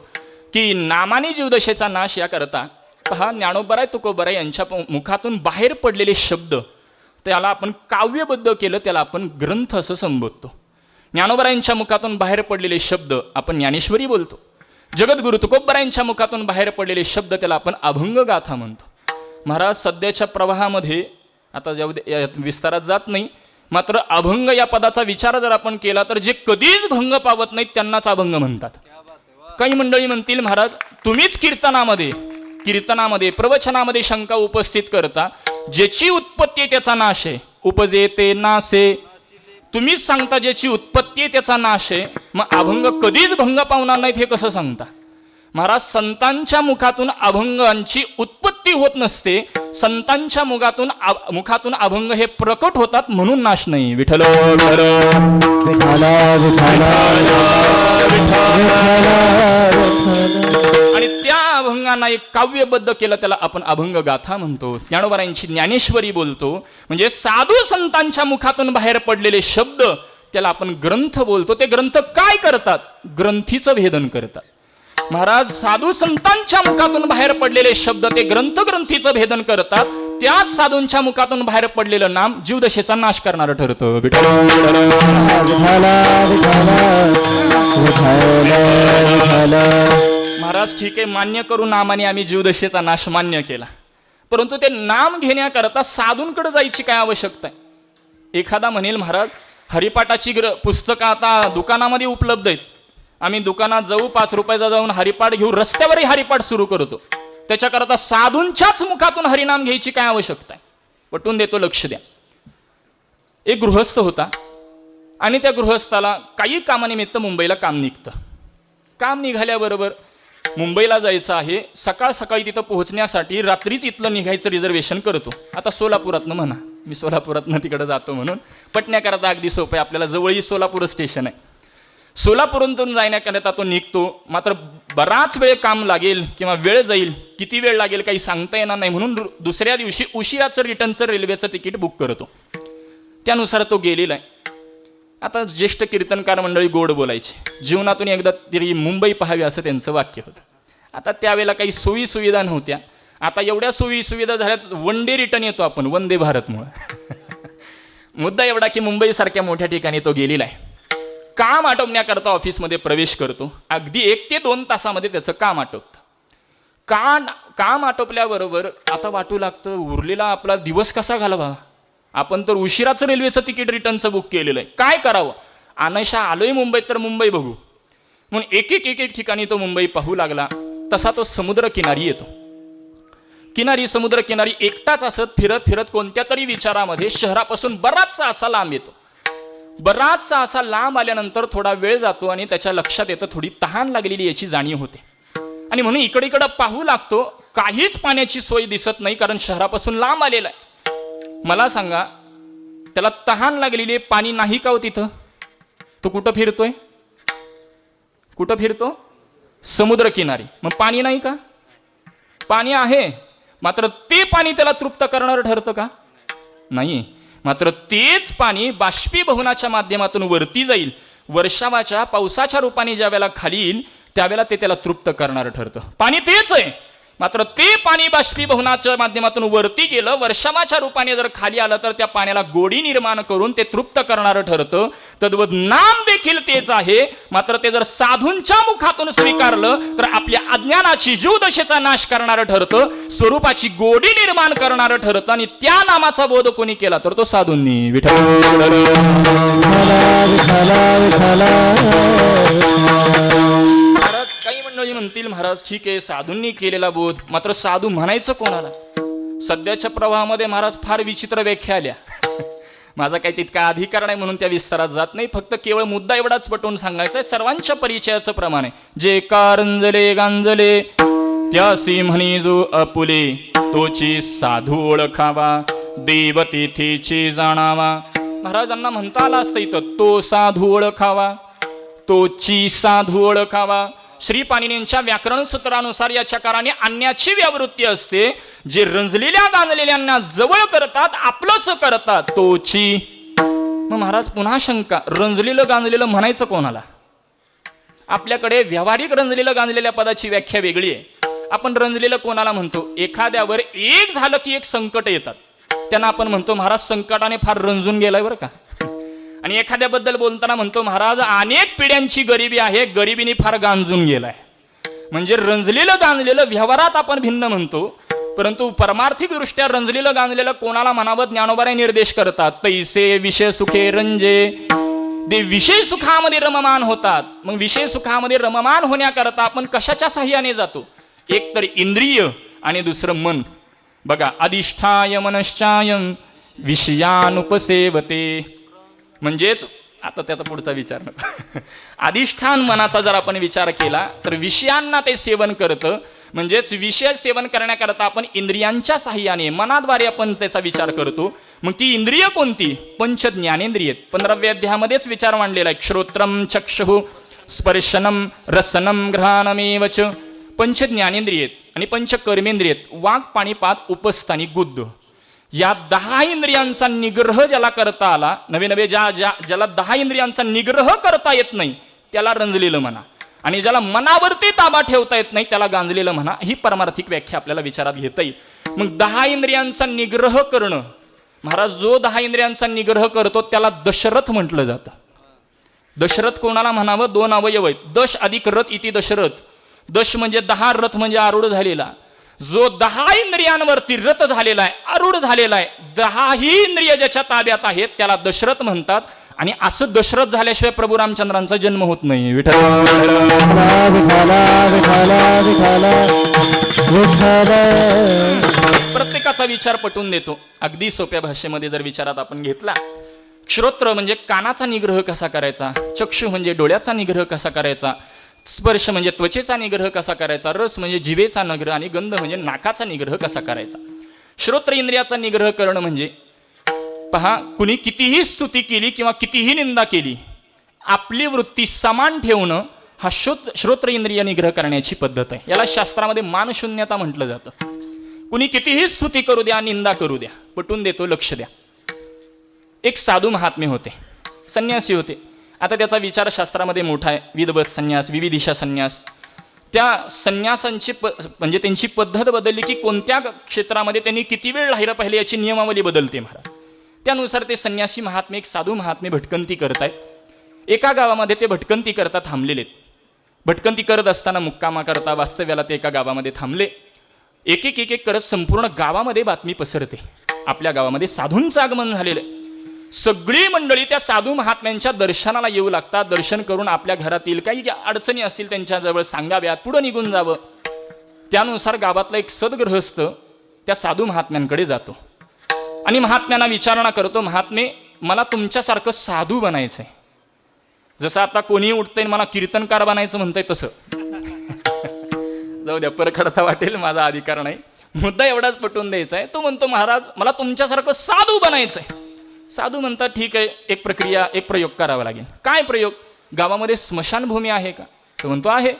की नामाने जीवदशेचा नाश याकरता पहा, ज्ञानोबराय तुकोबराय यांच्या मुखातून बाहेर पडलेले शब्द त्याला आपण काव्यबद्ध केलं, त्याला आपण ग्रंथ असं संबोधतो. ज्ञानोबरायांच्या मुखातून बाहेर पडलेले शब्द आपण ज्ञानेश्वरी बोलतो. जगद्गुरु तुकोबरायांच्या मुखातून बाहेर पडलेले शब्द त्याला आपण अभंग गाथा म्हणतो. महाराज सध्याच्या प्रवाहामध्ये आता यात विस्तारात जात नाही, मात्र अभंग या पदाचा विचार जर आपण केला तर जे कधीच भंग पावत नाहीत त्यांनाच अभंग म्हणतात. काही मंडळी म्हणतील महाराज तुम्हीच कीर्तनामध्ये प्रवचनामध्ये शंका उपस्थित करता, ज्याची उत्पत्ती आहे त्याचा नाश आहे, उपजे ते नाशे. तुम्हीच सांगता ज्याची उत्पत्ती आहे त्याचा नाश आहे, मग अभंग कधीच भंग पावणार नाहीत हे कसं सांगता? महाराज संतांच्या मुखातून अभंगांची उत्पत्ती होत नसते, संतांच्या मुखातून अभंग हे प्रकट होतात म्हणून नाश नाही. विठ्ठल आणि त्या अभंगांना एक काव्यबद्ध केलं, त्याला आपण अभंग गाथा म्हणतो. ज्ञानोबरायांची ज्ञानेश्वरी बोलतो. म्हणजे साधू संतांच्या मुखातून बाहेर पडलेले शब्द त्याला आपण ग्रंथ बोलतो. ते ग्रंथ काय करतात? ग्रंथीचं भेदन करतात. महाराज साधू संतांच्या मुखातून बाहेर पडलेले शब्द ते ग्रंथीचं भेदन करतात. त्या साधूंच्या मुखातून बाहेर पडलेलं नाम जीवदशेचा नाश करणारं ठरतं. महाराज ठीक आहे, मान्य करू नामाने आम्ही जीवदशेचा नाश मान्य केला, परंतु ते नाम घेण्याकरता साधूंकडे जायची काय आवश्यकता आहे? एखादा म्हणेल महाराज हरिपाठाची पुस्तकं आता दुकानामध्ये उपलब्ध आहेत, आम्ही दुकानात जाऊ 5 रुपयाचा जाऊन हरिपाठ घेऊ, रस्त्यावरही हरिपाठ सुरू करतो, त्याच्याकरता साधूंच्याच मुखातून हरिनाम घ्यायची काय आवश्यकता आहे? पटवून देतो, लक्ष द्या. एक गृहस्थ होता आणि त्या गृहस्थाला काही कामानिमित्त मुंबईला काम निघतं. काम निघाल्याबरोबर मुंबईला जायचं आहे, सकाळ सकाळी तिथं पोहोचण्यासाठी रात्रीच इथलं निघायचं रिझर्वेशन करतो. आता सोलापुरातनं म्हणा, मी सोलापुरातनं तिकडे जातो म्हणून पटण्याकरता अगदी सोपं आहे, आपल्याला जवळही सोलापूर स्टेशन आहे. सोलापूरतून जाण्याकरता तो निघतो, मात्र बराच वेळ काम लागेल किंवा वेळ जाईल, किती वेळ लागेल काही सांगता येणार नाही, म्हणून दुसऱ्या दिवशी उशिराचं रिटर्नचं रेल्वेचं तिकीट बुक करतो. त्यानुसार तो गेलेला आहे. आता ज्येष्ठ कीर्तनकार मंडळी गोड बोलायचे, जीवनातून एकदा तरी मुंबई पाहावी असं त्यांचं वाक्य होतं. आता त्यावेळेला काही सोयी सुविधा नव्हत्या. आता एवढ्या सोयी सुविधा झाल्यात, वन डे रिटर्न येतो आपण वंदे भारतमुळे. मुद्दा एवढा की मुंबईसारख्या मोठ्या ठिकाणी तो गेलेला आहे. काम आटोपण्याकरता ऑफिसमध्ये प्रवेश करतो. अगदी 1 ते 2 तासामध्ये त्याचं काम आटोपतं. काम आटोपल्याबरोबर आता वाटू लागतं उरलेला आपला दिवस कसा घालवा, आपण तर उशिराचं रेल्वेचं तिकीट रिटर्नचं बुक केलेलं आहे, काय करावं? अनायशा आलोय मुंबईत तर मुंबई बघू म्हणून एक ठिकाणी तो मुंबई पाहू लागला. तसा तो समुद्रकिनारी येतो. समुद्रकिनारी एकटाच असत फिरत कोणत्या तरी विचारामध्ये शहरापासून बराचसा असा लांब येतो. बराचसा असा लांब आल्यानंतर थोडा वेळ जातो आणि त्याच्या लक्षात येतं थोडी तहान लागलेली याची जाणीव होते. आणि म्हणून इकडे पाहू लागतो, काहीच पाण्याची सोय दिसत नाही, कारण शहरापासून लांब आलेला आहे. मला सांगा, त्याला तहान लागलेली आहे, पाणी नाही का हो तिथं? तो कुठं फिरतो? समुद्रकिनारी. मग पाणी नाही का? पाणी आहे, मात्र ते पाणी त्याला तृप्त करणारं ठरतं का? नाही. मात्र तेच पाणी बाष्पीभवनाच्या माध्यमातून वरती जाईल, वर्षावाच्या पावसाच्या रूपाने ज्या वेळेला खाली येईल त्यावेळेला ते त्याला तृप्त करणारं ठरतं. पाणी तेच आहे, मात्र ते पाणी बाष्पीभवनाच्या माध्यमातून वरती गेलं, वर्षावाच्या रूपाने जर खाली आलं तर त्या पाण्याला गोडी निर्माण करून ते तृप्त करणारं ठरतं. तद्वत नाम देखील तेच आहे, मात्र ते जर साधूंच्या मुखातून स्वीकारलं तर आपल्या अज्ञानाची जीवदशेचा नाश करणारं ठरतं, स्वरूपाची गोडी निर्माण करणारं ठरतं. आणि त्या नामाचा बोध कोणी केला तर तो साधूंनी. महाराज काही मंडळी म्हणतील, महाराज ठीक आहे साधूंनी केलेला बोध, मात्र साधू म्हणायचं कोणाला? सध्याच्या प्रवाहामध्ये महाराज फार विचित्र व्याख्या आल्या. माझा काही तितका अधिकार नाही म्हणून त्या विस्तारात जात नाही, फक्त केवळ मुद्दा एवढाच पटवून सांगायचा आहे. सर्वांच्या परिचयाचं प्रमाण आहे. जे कारंजले गांजले त्यासी म्हणी जो अपुले, तोची साधू ओळखावा देव तिथीची जाणावा. महाराजांना म्हणता आलं असतं इथं, तो साधू ओळखावा, तोची साधू ओळखावा. श्री पाणिनींच्या व्याकरण सूत्रानुसार या चकाराने आणण्याची व्यावृत्ती असते. जे रंजलेल्या गांजलेल्यांना जवळ करतात, आपलंसं करतात, तोची. मग महाराज पुन्हा शंका, रंजलेलं गांजलेलं म्हणायचं कोणाला? आपल्याकडे व्यावहारिक रंजलेलं गांजलेल्या पदाची व्याख्या वेगळी आहे. आपण रंजलेलं कोणाला म्हणतो? एखाद्यावर एक झालं की एक संकट येतात, त्यांना आपण म्हणतो महाराज संकटाने फार रंजून गेलाय बरं का. आणि एखाद्याबद्दल बोलताना म्हणतो महाराज अनेक पिढ्यांची गरिबी आहे, गरिबीने फार गांजून गेलाय. म्हणजे रंजलेलं गांजलेलं व्यवहारात आपण भिन्न म्हणतो, परंतु परमार्थिक दृष्ट्या रंजलेलं गांजलेलं कोणाला म्हणावं ज्ञानोबाराय निर्देश करतात. तैसे विषय सुखे रंजे, ते विषय सुखामध्ये रममान होतात. मग विषय सुखामध्ये रममान होण्याकरता आपण कशाच्या साह्याने जातो? एक तर इंद्रिय आणि दुसरं मन. बघा, अधिष्ठाय मनश्चायं विषयानुपसेवते. म्हणजेच आता त्याचा पुढचा विचार नका. अधिष्ठान मनाचा जर आपण विचार केला तर विषयांना ते सेवन करतं. म्हणजेच विषय सेवन करण्याकरता आपण इंद्रियांच्या साह्याने मनाद्वारे आपण त्याचा विचार करतो. मग ती इंद्रिय कोणती? पंच ज्ञानेंद्रिय. 15व्या अध्यायामध्येच विचार मांडलेला आहे. श्रोत्रम चक्षुः स्पर्शनम रसनम घ्राणमेवच. पंच ज्ञानेंद्रिय आणि पंच कर्मेंद्रिय, वाक पाणीपात उपस्थानी गुद्ध. या 10 इंद्रियांचा निग्रह ज्याला करता आला, नवे नवे ज्याला 10 इंद्रियांचा निग्रह करता येत नाही त्याला रंजलेलं म्हणा, आणि ज्याला मनावरती ताबा ठेवता येत नाही त्याला गांजलेलं म्हणा. ही परमार्थिक व्याख्या आपल्याला विचारात घेता येईल. मग 10 इंद्रियांचा निग्रह करणं, महाराज जो 10 इंद्रियांचा निग्रह करतो त्याला दशरथ म्हटलं जातं. दशरथ कोणाला म्हणावं? 2 अवयव आहेत. दश अधिक रथ इति दशरथ. दश म्हणजे 10, रथ म्हणजे आरूढ झालेला. जो 10 इंद्रियांवरती रथ झालेला आहे, आरूढ झालेला आहे, 10 इंद्रिय ज्याच्या ताब्यात आहेत त्याला दशरथ म्हणतात. आणि असं दशरथ झाल्याशिवाय प्रभू रामचंद्रांचा जन्म होत नाही. प्रत्येकाचा विचार पटवून देतो. अगदी सोप्या भाषेमध्ये जर विचारात आपण घेतला, श्रोत्र म्हणजे कानाचा निग्रह कसा करायचा, चक्षु म्हणजे डोळ्याचा निग्रह कसा करायचा, स्पर्श म्हणजे त्वचेचा निग्रह कसा करायचा, रस म्हणजे जिभेचा निग्रह, आणि गंध म्हणजे नाकाचा निग्रह कसा करायचा. श्रोत्र इंद्रियाचा निग्रह करणं म्हणजे पहा, कुणी कितीही स्तुती केली किंवा कितीही निंदा केली, आपली वृत्ती समान ठेवणं हा श्रोत्र इंद्रिय निग्रह करण्याची पद्धत आहे. याला शास्त्रामध्ये मानशून्यता म्हटलं जातं. कुणी कितीही स्तुती करू द्या, निंदा करू द्या, पटवून देतो, लक्ष द्या. एक साधू महात्मे होते, संन्यासी होते. आता त्याचा विचार शास्त्रामध्ये मोठा आहे. विधवत संन्यास, विविधिशा संन्यास. त्या संन्यासांची म्हणजे त्यांची पद्धत बदलली की कोणत्या क्षेत्रामध्ये त्यांनी किती वेळ राहिलं पाहिजे याची नियमावली बदलते महाराज. त्यानुसार ते संन्यासी महात्मे, एक साधू महात्मे भटकंती करतायत. एका गावामध्ये ते भटकंती करता थांबलेले. भटकंती करत असताना मुक्कामा करता वास्तव्याला ते एका गावामध्ये थांबले. एक एक करत संपूर्ण गावामध्ये बातमी पसरते, आपल्या गावामध्ये साधूंचं आगमन झालेलं आहे. सगळी मंडळी त्या साधू महात्म्यांच्या दर्शनाला येऊ लागतात. दर्शन करून आपल्या घरातील काही अडचणी असतील त्यांच्याजवळ सांगाव्यात, पुढं निघून जावं. त्यानुसार गावातला एक सद्गृहस्थ त्या साधू महात्म्यांकडे जातो आणि महात्म्यांना विचारणा करतो, महात्मे मला तुमच्यासारखं साधू बनायचं आहे. जसं आता कोणी उठतंय मला कीर्तनकार बनायचं म्हणतंय तसं. जाऊ द्या, परखडता वाटेल, माझा अधिकार नाही. मुद्दा एवढाच पटवून द्यायचा आहे. तो म्हणतो महाराज मला तुमच्यासारखं साधू बनायचं आहे. साधू म्हणतात ठीक आहे, एक प्रक्रिया, एक प्रयोग करावा लागेल. काय प्रयोग? गावामध्ये स्मशानभूमी आहे का? तो म्हणतो आहे.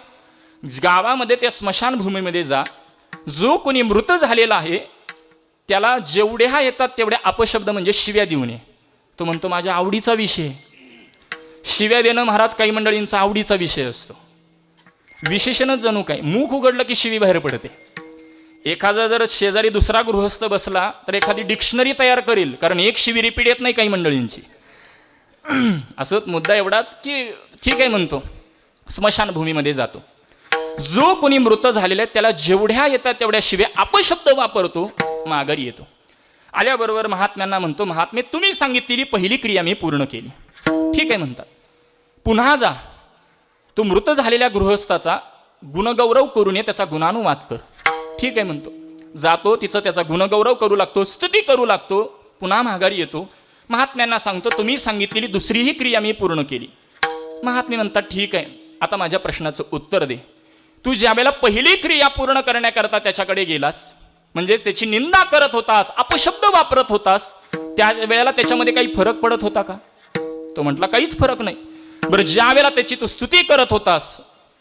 गावामध्ये त्या स्मशानभूमीमध्ये जा, जो कोणी मृत झालेला आहे त्याला जेवढ्या येतात तेवढ्या अपशब्द म्हणजे शिव्या देऊ नये. तो म्हणतो माझ्या आवडीचा विषय. शिव्या देणं महाराज काही मंडळींचा आवडीचा विषय असतो. विशेषणच जणू काय, मुख उघडलं की शिवी बाहेर पडते. एखादा जर शेजारी दुसरा गृहस्थ बसला तर एखादी डिक्शनरी तयार करेल, कारण एक शिवी रिपीट येत नाही काही मंडळींची. असं मुद्दा एवढाच की ठीक आहे म्हणतो, स्मशानभूमीमध्ये जातो. जो कोणी मृत झालेला आहे त्याला जेवढ्या येतात तेवढ्या शिव्या अपशब्द वापरतो, माघारी येतो. आल्याबरोबर महात्म्यांना म्हणतो, महात्मे तुम्ही सांगितलेली पहिली क्रिया मी पूर्ण केली. ठीक आहे म्हणतात. पुन्हा जा, तो मृत झालेल्या गृहस्थाचा गुणगौरव करून ये, त्याचा गुणानुवाद कर. ठीक आहे म्हणतो. जातो, तिचं त्याचा गुणगौरव करू लागतो, स्तुती करू लागतो, पुन्हा माघारी येतो. महात्म्यांना सांगतो, तुम्ही सांगितलेली दुसरीही क्रिया मी पूर्ण केली. महात्मे म्हणतात, ठीक आहे, आता माझ्या प्रश्नाचं उत्तर दे. तू ज्या वेळेला पहिली क्रिया पूर्ण करण्याकरता त्याच्याकडे गेलास, म्हणजेच त्याची निंदा करत होतास, अपशब्द वापरत होतास, त्या वेळेला त्याच्यामध्ये काही फरक पडत होता का? तो म्हटला, काहीच फरक नाही. बरं, ज्या वेळेला त्याची तू स्तुती करत होतास,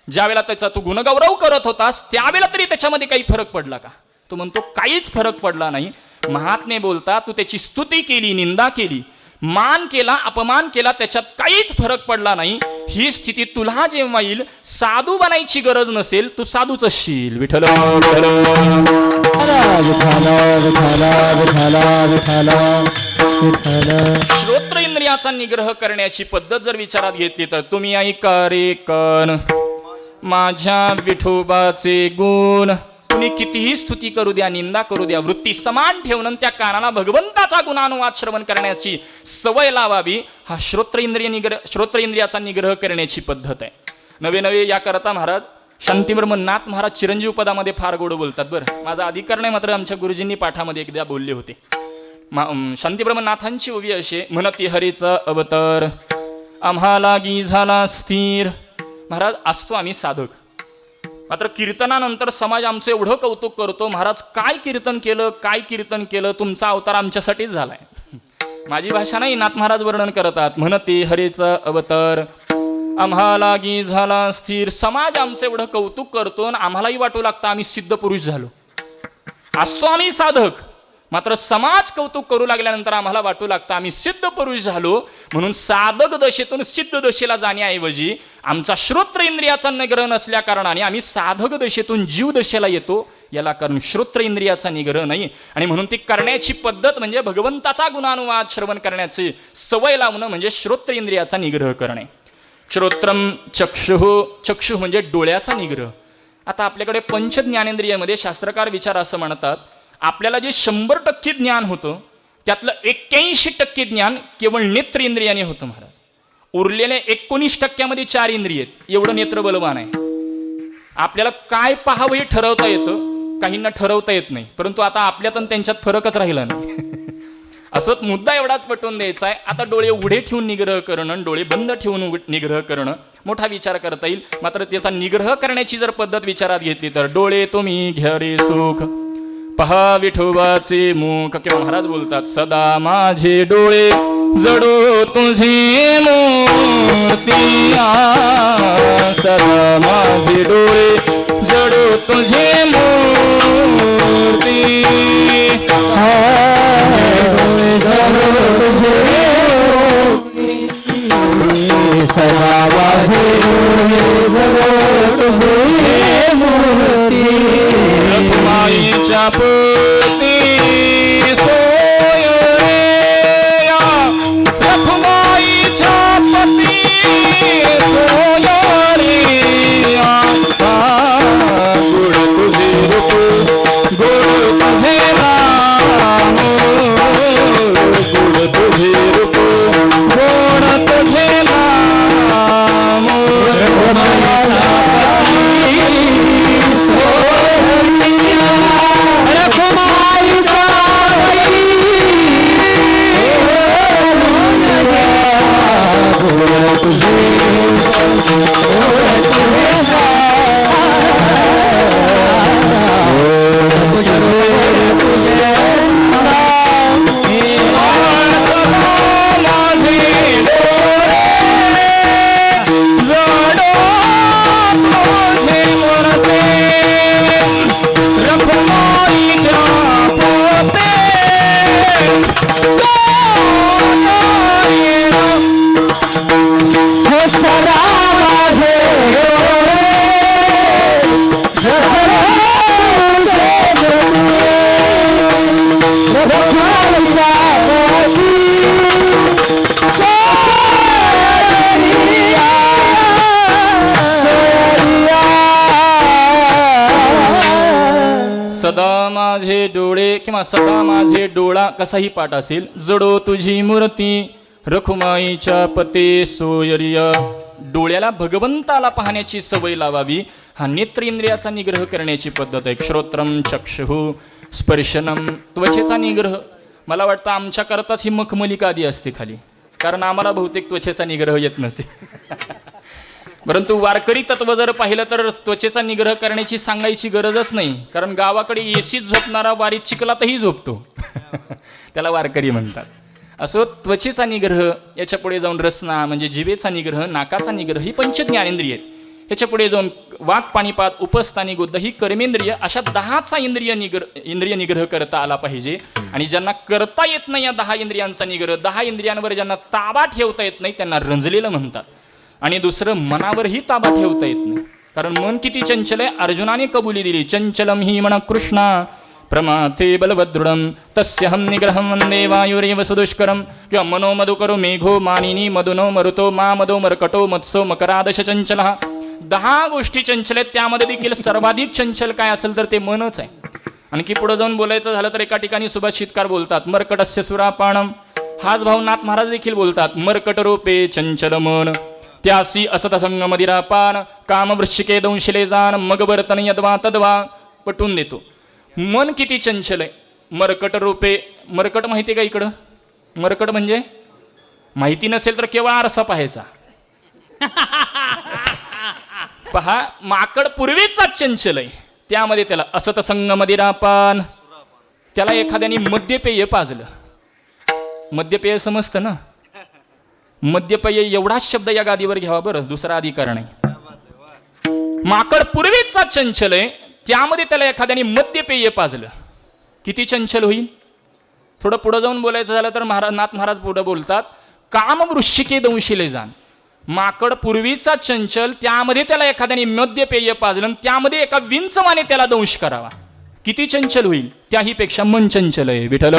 ज्या वेळेला त्याचा तू गुणगौरव करत होतास, त्यावेळेला तरी त्याच्यामध्ये काही फरक पडला का? तो म्हणतो, काहीच फरक पडला नाही. महात्मे बोलता, तू त्याची स्तुती केली, निंदा केली, मान केला, अपमान केला, त्याच्यात काहीच फरक पडला नाही. ही स्थिती तुला जेव्हा येईल, साधू बनायची गरज नसेल, तू साधूच असशील. विठ्ठल विठ्ठल. श्रोत्र इंद्रियाचा निग्रह करण्याची पद्धत जर विचारात घेतली तर तुम्ही ऐका रे कन माझ्या विठोबाचे गुण. कुणी कितीही स्तुती करू द्या, निंदा करू द्या, वृत्ती समान ठेवून त्या कानाला भगवंताचा गुणानुवाद श्रवण करण्याची सवय लावावी. हा श्रोत्र इंद्रियाचा निग्रह करण्याची पद्धत आहे. नवे नवे याकरता महाराज शांतीब्रह्मनाथ महाराज चिरंजीव पदामध्ये फार गोड बोलतात. बरं, माझा अधिकार नाही, मात्र आमच्या गुरुजींनी पाठामध्ये एकदा बोलले होते. शांतीब्रह्मनाथांची ओवी असे, म्हणती हरीचा अवतार आम्हाला गी झाला स्थिर. महाराज, असतो आम्ही साधक, मात्र कीर्तनानंतर समाज आमचं एवढं कौतुक करतो, महाराज काय कीर्तन केलं, काय कीर्तन केलं, तुमचा अवतार आमच्यासाठीच झालाय. माझी भाषा नाही, नाथ महाराज वर्णन करतात. म्हणते हरीचा अवतार आम्हाला गी झाला स्थिर. समाज आमचं एवढं कौतुक करतो आणि आम्हालाही वाटू लागतं आम्ही सिद्ध पुरुष झालो. असतो आम्ही साधक, मात्र समाज कौतुक करू लागल्यानंतर आम्हाला वाटू लागतं आम्ही सिद्ध पुरुष झालो. म्हणून साधक दशेतून सिद्ध दशेला जाण्याऐवजी आमचा श्रोत्र इंद्रियाचा निग्रह नसल्या कारणाने आम्ही साधक दशेतून जीव दशेला येतो. याला कारण श्रोत्र इंद्रियाचा निग्रह नाही. आणि म्हणून ती करण्याची पद्धत म्हणजे भगवंताचा गुणानुवाद श्रवण करण्याची सवय लावणं म्हणजे श्रोत्र इंद्रियाचा निग्रह करणे. श्रोत्रम चक्षुः, चक्षु म्हणजे डोळ्याचा निग्रह. आता आपल्याकडे पंच ज्ञानेंद्रियामध्ये शास्त्रकार विचार असं म्हणतात, आपल्याला जे 100% ज्ञान होतं त्यातलं 81% ज्ञान केवळ नेत्र इंद्रियाने होतं महाराज. उरलेल्या 19% 4 इंद्रिय आहेत. एवढं नेत्र बलवान आहे. आपल्याला काय पाहावं हे ठरवता येतं, काहींना ठरवता येत नाही. परंतु आता आपल्यात आणि त्यांच्यात फरकच राहिला नाही. असंच मुद्दा एवढाच पटवून द्यायचा आहे. आता डोळे उघडे ठेवून निग्रह करणं, डोळे बंद ठेवून निग्रह करणं मोठा विचार करता येईल. मात्र त्याचा निग्रह करण्याची जर पद्धत विचारात घेतली तर डोळे तुम्ही घ्या रे सुख, पहा विठोबाचे मुख. किंवा महाराज बोलतात, सदा माझे डोळे जडो तुझे मूर्ती, सदा माझे डोळे जडो तुझे मूर्ती, सदा माझे डोळे जडो तुझे मूर्ती, रखुमाईच्या पोटी सोय रे या, रखुमाईच्या पोटी सोय रे या. गुड तुझे रूप, गुड तुझे नाम, गुड तुझे रूप, गुण तुझे नाम. रखुमाई सदा माझे डोळे किंवा सदा माझे डोळा कसाही पाठ असेल. जडो तुझी मूर्ती रखुमाईच्या पते सोयर्य. डोळ्याला भगवंताला पाहण्याची सवय लावावी. हा नेत्र इंद्रियाचा निग्रह करण्याची पद्धत आहे. श्रोत्रम चक्षुः स्पर्शनम, त्वचेचा निग्रह. मला वाटतं आमच्याकरताच ही मखमलिका आदी असते खाली, कारण आम्हाला बहुतेक त्वचेचा निग्रह येत नसेल. परंतु वारकरी तत्व जर पाहिलं तर त्वचेचा निग्रह करण्याची सांगायची गरजच नाही, कारण गावाकडे एसीत झोपणारा वारीत चिखलातही झोपतो. त्याला वारकरी म्हणतात. असो त्वचेचा निग्रह, याच्या पुढे जाऊन रसना म्हणजे जिभेचा निग्रह, नाकाचा निग्रह ही पंचज्ञानेंद्रिय आहेत. ह्याच्या पुढे जाऊन वाक पाणीपात उपस्थानी गुद्ध ही कर्मेंद्रिय, अशा 10चा इंद्रिय निग्रह करता आला पाहिजे. आणि ज्यांना करता येत नाही या 10 इंद्रियांचा निग्रह, 10 इंद्रियांवर ज्यांना ताबा ठेवता येत नाही त्यांना रंजलेलं म्हणतात. आणि दुसरं मनावरही ताबा ठेवता येत नाही, कारण मन किती चंचल आहे. अर्जुनाने कबुली दिली, चंचलम ही मन कृष्णा प्रमाथे बलवदृढम तस्यहम निग्रहम वंदे वायुरेव सुदुष्करम. किंवा मनो मधुकरो मेघो मानिनी मधुनो मरुतो मा मधो मरकटो मत्सो मकरादश चंचल. 10 गोष्टी चंचल आहेत, त्यामध्ये देखील सर्वाधिक चंचल काय असेल तर ते मनच आहे. आणखी पुढे जाऊन बोलायचं झालं तर एका ठिकाणी सुभाषितकार बोलतात, मरकटस्य सुरापाणम. हाच भाव नाथ महाराज देखील बोलतात, मरकट रूपे चंचल मन त्यासी असत संग मदिरापान काम वृश्चिके दंशिले जान मग वर्तन यद्वा तद्वा. पटवून देतो. मन किती चंचल आहे. मरकट रूपे, मरकट माहिती आहे का इकडं? मरकट म्हणजे माहिती नसेल तर केवळ आरसा पाहायचा. पहा, माकड पूर्वीचा चंचल आहे, त्यामध्ये त्याला असत संग मदिरापान. त्याला एखाद्याने मद्यपेय पाजलं, मद्यपेय समजतं ना, मद्यपेय एवढाच शब्द या गादीवर घ्यावा बरं, दुसरा अधिकार नाही. माकड पूर्वीचा चंचल आहे, त्यामध्ये त्याला एखाद्याने मद्यपेय पाजलं, किती चंचल होईल. थोडं पुढं जाऊन बोलायचं झालं तर नाथ महाराज पुढं बोलतात, काम वृश्चिके दंशिले जान. माकड पूर्वीचा चंचल, त्यामध्ये त्याला एखाद्याने मद्यपेय पाजलं, त्यामध्ये एका विंचवाने त्याला दंश करावा, किती चंचल होईल. त्याही पेक्षा मन चंचल आहे. विठ्ठल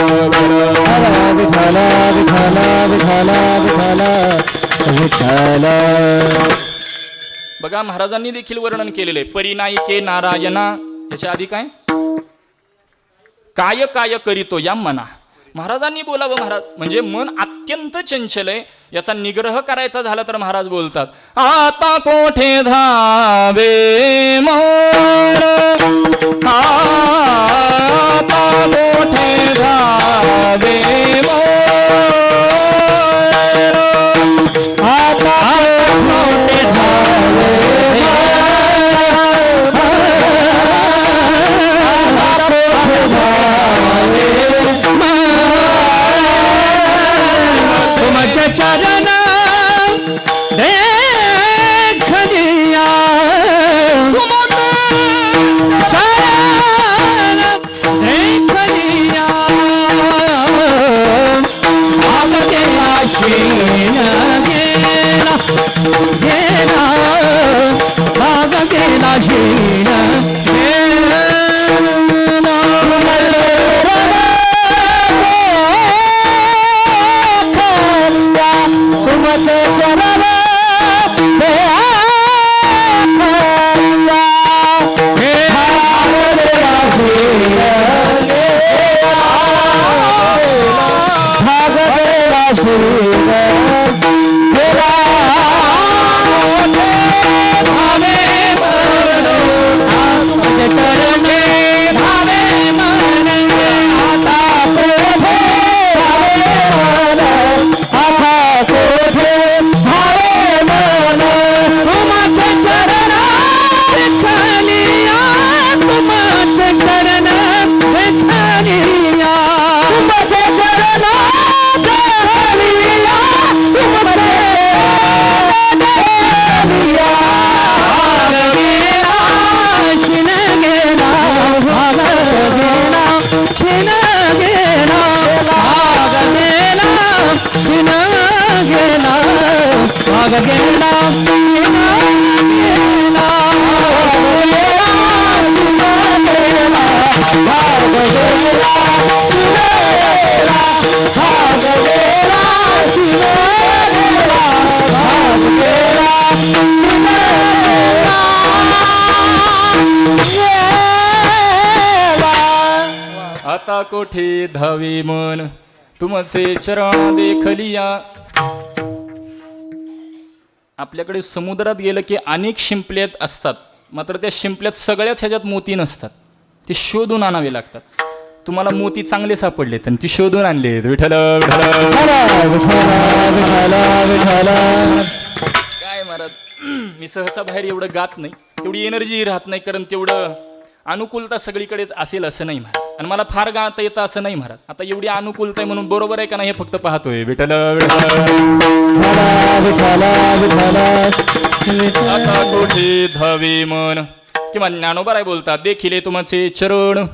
बघा, महाराजांनी देखील वर्णन केलेलं आहे, परिनायिके नारायणा. याच्या आधी काय, काय काय करीतो या मना. महाराजांनी बोलावं. महाराज म्हणजे मन अत्यंत चंचल आहे, याचा निग्रह करायचा झाला तर महाराज बोलतात, आता कोठे धावे मोर, आता कोठे धावे मोर, आता कोठे धावे चरण देख दिया चरण देख आता कोठे धावे मन तुमचे चरण देखलिया. आपल्याकडे समुद्रात गेलं की अनेक शिंपल्यात असतात, मात्र त्या शिंपल्यात सगळ्याच ह्याच्यात मोती नसतात, ते शोधून आणावे लागतात. तुम्हाला मोती चांगले सापडले तर ती शोधून आणले. विठ्ठल काय महाराज, मी सहसा बाहेर एवढं गात नाही, तेवढी एनर्जी राहत नाही, कारण तेवढं अनुकूलता सगळीकडेच असेल असं नाही महाराज, आणि मला फार गाता येतं असं नाही महाराज. आता एवढी अनुकूलता आहे म्हणून बरोबर आहे का नाही हे फक्त पाहतोय. विठ्ठल आता कोठे धावे मन, किंवा ज्ञानोबा बोलतात, देखिले तुमचे चरण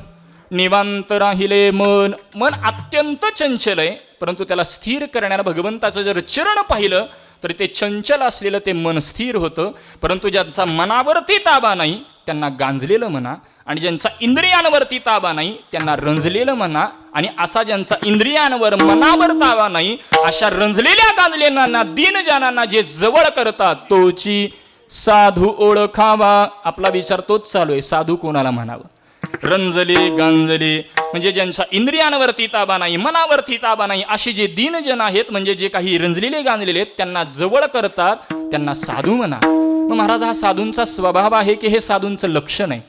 निवांत राहिले मन. मन अत्यंत चंचल आहे, परंतु त्याला स्थिर करणाऱ्या भगवंताचं जर चरण पाहिलं तर ते चंचल असलेलं ते मन स्थिर होतं. परंतु ज्यांचा मनावरती ताबा नाही त्यांना गांजलेलं म्हणा, आणि ज्यांचा इंद्रियांवरती ताबा नाही त्यांना रंजलेलं म्हणा. आणि असा ज्यांचा इंद्रियांवर मनावर ताबा नाही अशा रंजलेल्या गांजलेल्यांना दीनजनांना जे जवळ करतात तोची साधू ओळखावा. आपला विचार तोच चालू आहे, साधू कोणाला म्हणावं. रंजले गांजले म्हणजे ज्यांच्या इंद्रियांवरती ताबा नाही, मनावरती ताबा नाही, असे जे दीनजन आहेत, म्हणजे जे काही रंजलेले गांजलेले आहेत त्यांना जवळ करतात, त्यांना साधू म्हणा. मग महाराज, हा साधूंचा स्वभाव आहे की हे साधूंचं लक्षण आहे?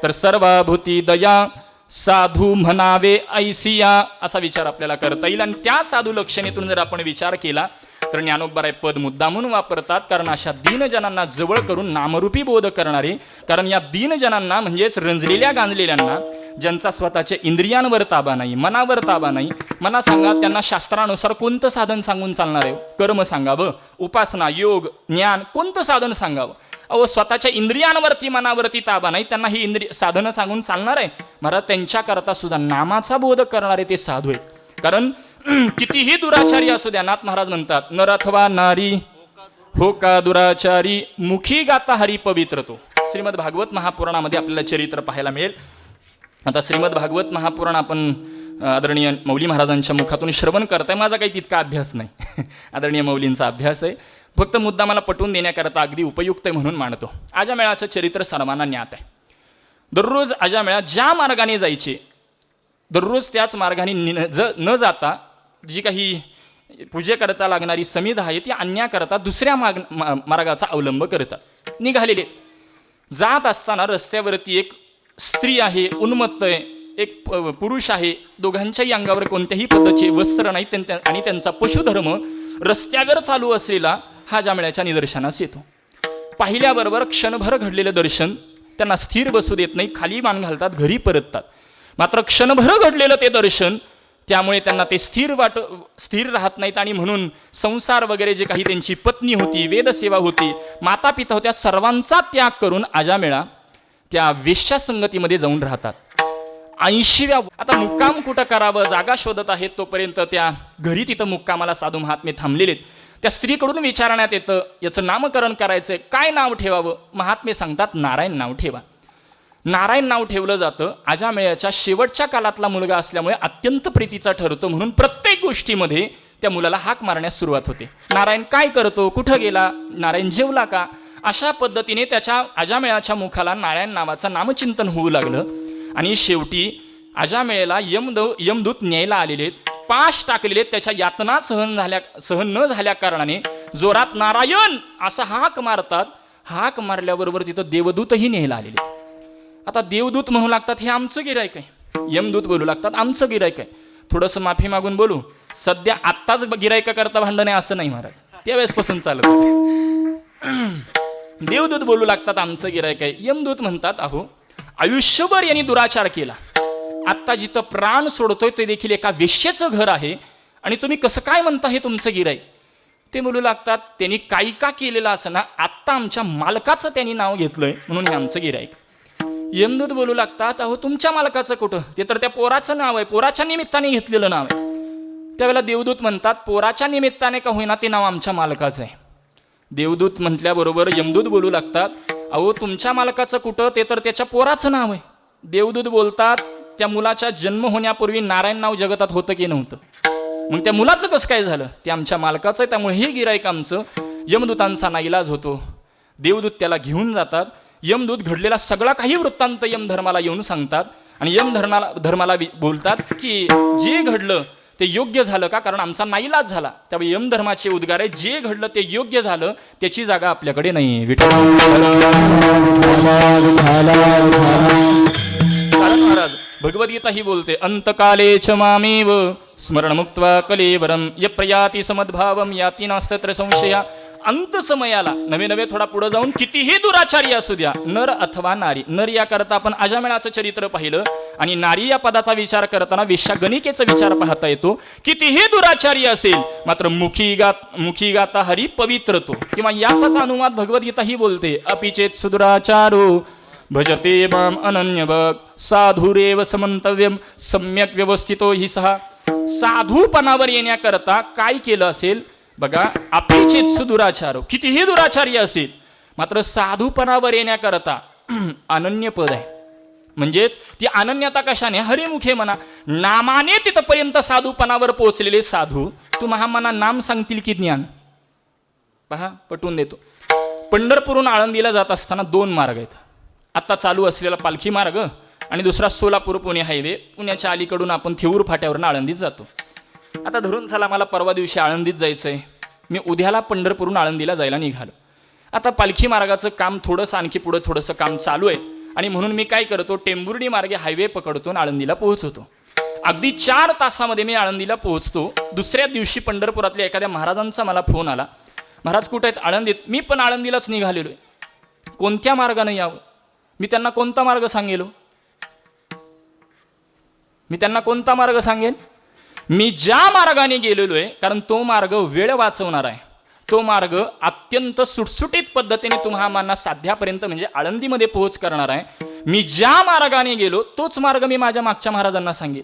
तर सर्वभूती दया साधू म्हणावे ऐसिया, असा विचार आपल्याला करता येईल. आणि त्या साधू लक्षणेतून जर आपण विचार केला तर ज्ञानोबा पद मुद्दामून वापरतात, कारण अशा दीनजनांना जवळ करून नामरूपी बोध करणारे. कारण या दीनजनांना म्हणजेच रंजलेल्या गांजलेल्यांना, ज्यांचा स्वतःच्या इंद्रियांवर ताबा नाही, मनावर ताबा नाही, मला सांगा त्यांना शास्त्रानुसार कोणतं साधन सांगून चालणार आहे? कर्म सांगावं, उपासना, योग, ज्ञान, कोणतं साधन सांगावं? अहो, स्वतःच्या इंद्रियांवरती मनावरती ताबा नाही, त्यांना ही साधनं सांगून चालणार आहे? महाराज, त्यांच्याकरता सुद्धा नामाचा बोध करणारे ते साधू आहेत. कारण कितीही दुराचारी असू द्या, नाथ महाराज म्हणतात, नर अथवा नारी हो का दुराचारी मुखी गाता हरी पवित्र तो. श्रीमद भागवत महापुराणामध्ये आपल्याला चरित्र पाहायला मिळेल. आता श्रीमद भागवत महापुराण आपण आदरणीय मौली महाराजांच्या मुखातून श्रवण करताय. माझा काही तितका अभ्यास नाही, आदरणीय मौलींचा अभ्यास आहे, फक्त मुद्दा मला पटवून देण्याकरता अगदी उपयुक्त आहे म्हणून मांडतो. अजामेळाचं चरित्र सर्वांना ज्ञात आहे. दररोज अजामेळा ज्या मार्गाने जायचे, दररोज त्याच मार्गाने न जाता जी काही पूजेकरता लागणारी समिधा आहे ती आणण्याकरता दुसऱ्या मार्गाचा अवलंब करतात. निघालेले जात असताना रस्त्यावरती एक स्त्री आहे, उन्मत्त आहे, एक पुरुष आहे, दोघांच्याही अंगावर कोणत्याही पद्धतीचे वस्त्र नाही, आणि त्यांचा पशुधर्म रस्त्यावर चालू असलेला हा जांभळ्याच्या निदर्शनास येतो. पाहिल्याबरोबर क्षणभर घडलेलं दर्शन त्यांना स्थिर बसू देत नाही, खाली मान घालतात, घरी परततात. मात्र क्षणभर घडलेलं ते दर्शन त्यामुळे त्यांना ते स्थिर राहत नाहीत, आणि म्हणून संसार वगैरे जे काही त्यांची पत्नी होती, वेदसेवा होती, माता पिता होत्या, सर्वांचा त्याग करून अजामेळा त्या वेश्यासंगतीमध्ये जाऊन राहतात. 80व्या आता मुक्काम कुठं करावं जागा शोधत आहेत, तोपर्यंत त्या घरी तिथं मुक्कामाला साधू महात्मे थांबलेले. त्या स्त्रीकडून विचारण्यात येतं, याचं नामकरण करायचंय, काय नाव ठेवावं? महात्मे सांगतात, नारायण नाव ठेवा. नारायण नाव ठेवलं जातं. अजामेळ्याच्या शेवटच्या काळातला मुलगा असल्यामुळे अत्यंत प्रीतीचा ठरतो, म्हणून प्रत्येक गोष्टीमध्ये त्या मुलाला हाक मारण्यास सुरुवात होते. नारायण काय करतो, कुठं गेला, नारायण जेवला का, अशा पद्धतीने त्याच्या अजामेळ्याच्या मुखाला नारायण नावाचं नामचिंतन होऊ लागलं. आणि शेवटी अजामेळ्याला यमदूत न्यायला आलेले, पाश टाकलेले, त्याच्या यातना सहन न झाल्या कारणाने जोरात नारायण असं हाक मारतात. हाक मारल्याबरोबर तिथं देवदूतही न्यायला आलेले. आता देवदूत म्हणू लागतात, हे आमचं गिरायक आहे. यमदूत बोलू लागतात, आमचं गिरायक आहे. थोडंसं माफी मागून बोलू, सध्या आत्ताच गिरायका करता भांडण आहे असं नाही महाराज, त्यावेळेसपासून चालत. देवदूत बोलू लागतात, आमचं गिरायक आहे. यमदूत म्हणतात, अहो आयुष्यभर यांनी दुराचार केला, आत्ता जिथं प्राण सोडतोय ते देखील एका वेश्येचं घर आहे, आणि तुम्ही कसं काय म्हणता हे तुमचं गिरायक? ते बोलू लागतात, त्यांनी काही का केलेलं असं ना, आत्ता आमच्या मालकाचं त्यांनी नाव घेतलंय म्हणून हे आमचं गिरायक. यमदूत बोलू लागतात, अहो तुमच्या मालकाचं कुठं, ते तर त्या पोराचं नाव आहे, पोराच्या निमित्ताने घेतलेलं नाव आहे. त्यावेळेला देवदूत म्हणतात, पोराच्या निमित्ताने का होईना ते नाव आमच्या मालकाचं आहे. देवदूत म्हटल्याबरोबर यमदूत बोलू लागतात, अहो तुमच्या मालकाचं कुठं, ते तर त्याच्या पोराचं नाव आहे. देवदूत बोलतात, त्या मुलाच्या जन्म होण्यापूर्वी नारायण नाव जगतात होतं की नव्हतं? मग त्या मुलाचं कसं काय झालं? ते आमच्या मालकाचं आहे, त्यामुळे हे गिरायक आमचं. यमदूतांचा नाईलाज होतो. देवदूत त्याला घेऊन जातात. यमदूत घडलेला सगळा काही वृत्तांत यमधर्माला येऊन सांगतात, आणि धर्माला बोलतात की जे घडलं ते योग्य झालं का, कारण आमचा नाईलाज झाला. त्यामुळे यमधर्माचे उद्गार आहे, जे घडलं ते योग्य झालं, त्याची जागा आपल्याकडे नाही. विठ्ठल महाराज भगवद्गीता ही बोलते, अंतकाले च मामेव स्मरण मुक्त्वा कलेवरम य प्रयाती समद्भावम याती नास्तत्र संशया. अंत समयाला नवे नवे थोडा पुढे जाऊन कितीही दुराचारी असू द्या, नर अथवा नारी. नर या करता आपण अजामिळाचं चरित्र पाहिलं, आणि नारी या पदाचा विचार करताना वेश्यागणिकेचा विचार पाहता येतो. कितीही दुराचारी असेल मात्र मुखी गाता हरी पवित्र तो. किंवा याचाच अनुवाद भगवद्गीता ही बोलते, अपिचेत सुदुराचारो भजते माम अनन्य भग साधुरेव समंतव्यम सम्यक व्यवस्थितो हि सहा. साधूपणावर येण्याकरता काय केलं असेल बघा, अपेक्षित सुदुराचार, कितीही दुराचार्य असेल मात्र साधूपणावर येण्याकरता अनन्य पद आहे. म्हणजेच ती अनन्यता कशाने, हरिमुखे म्हणा, नामाने तिथपर्यंत साधूपणावर पोहोचलेले साधू तुम्हा मना नाम सांगतील की ज्ञान. पहा पटवून देतो. पंढरपूरहून आळंदीला जात असताना 2 मार्ग आहेत. आता चालू असलेला पालखी मार्ग आणि दुसरा सोलापूर पुणे हायवे. पुण्याच्या अलीकडून आपण थेऊर फाट्यावरून आळंदीत जातो. आता धरून चला मला परवा दिवशी आळंदीत जायचं आहे, मी उद्याला पंढरपूरहून आळंदीला जायला निघालो. आता पालखी मार्गाचं काम थोडंसं आणखी पुढं थोडंसं काम चालू आहे, आणि म्हणून मी काय करतो, टेंभुर्णी मार्गे हायवे पकडतो आणि आळंदीला पोहोचतो. अगदी 4 तासामध्ये मी आळंदीला पोहोचतो. दुसऱ्या दिवशी पंढरपुरातल्या एखाद्या महाराजांचा मला फोन आला, महाराज कुठे आहेत, आळंदीत. मी पण आळंदीलाच निघालेलो आहे, कोणत्या मार्गाने यावं. मी त्यांना कोणता मार्ग सांगेलो, मी त्यांना कोणता मार्ग सांगेन, मी ज्या मार्गाने गेलेलो आहे, कारण तो मार्ग वेळ वाचवणार आहे. तो मार्ग अत्यंत सुटसुटीत पद्धतीने तुम्हाला साध्यापर्यंत म्हणजे आळंदीमध्ये पोहोच करणार आहे. मी ज्या मार्गाने गेलो तोच मार्ग मी माझ्या मागच्या महाराजांना सांगेन.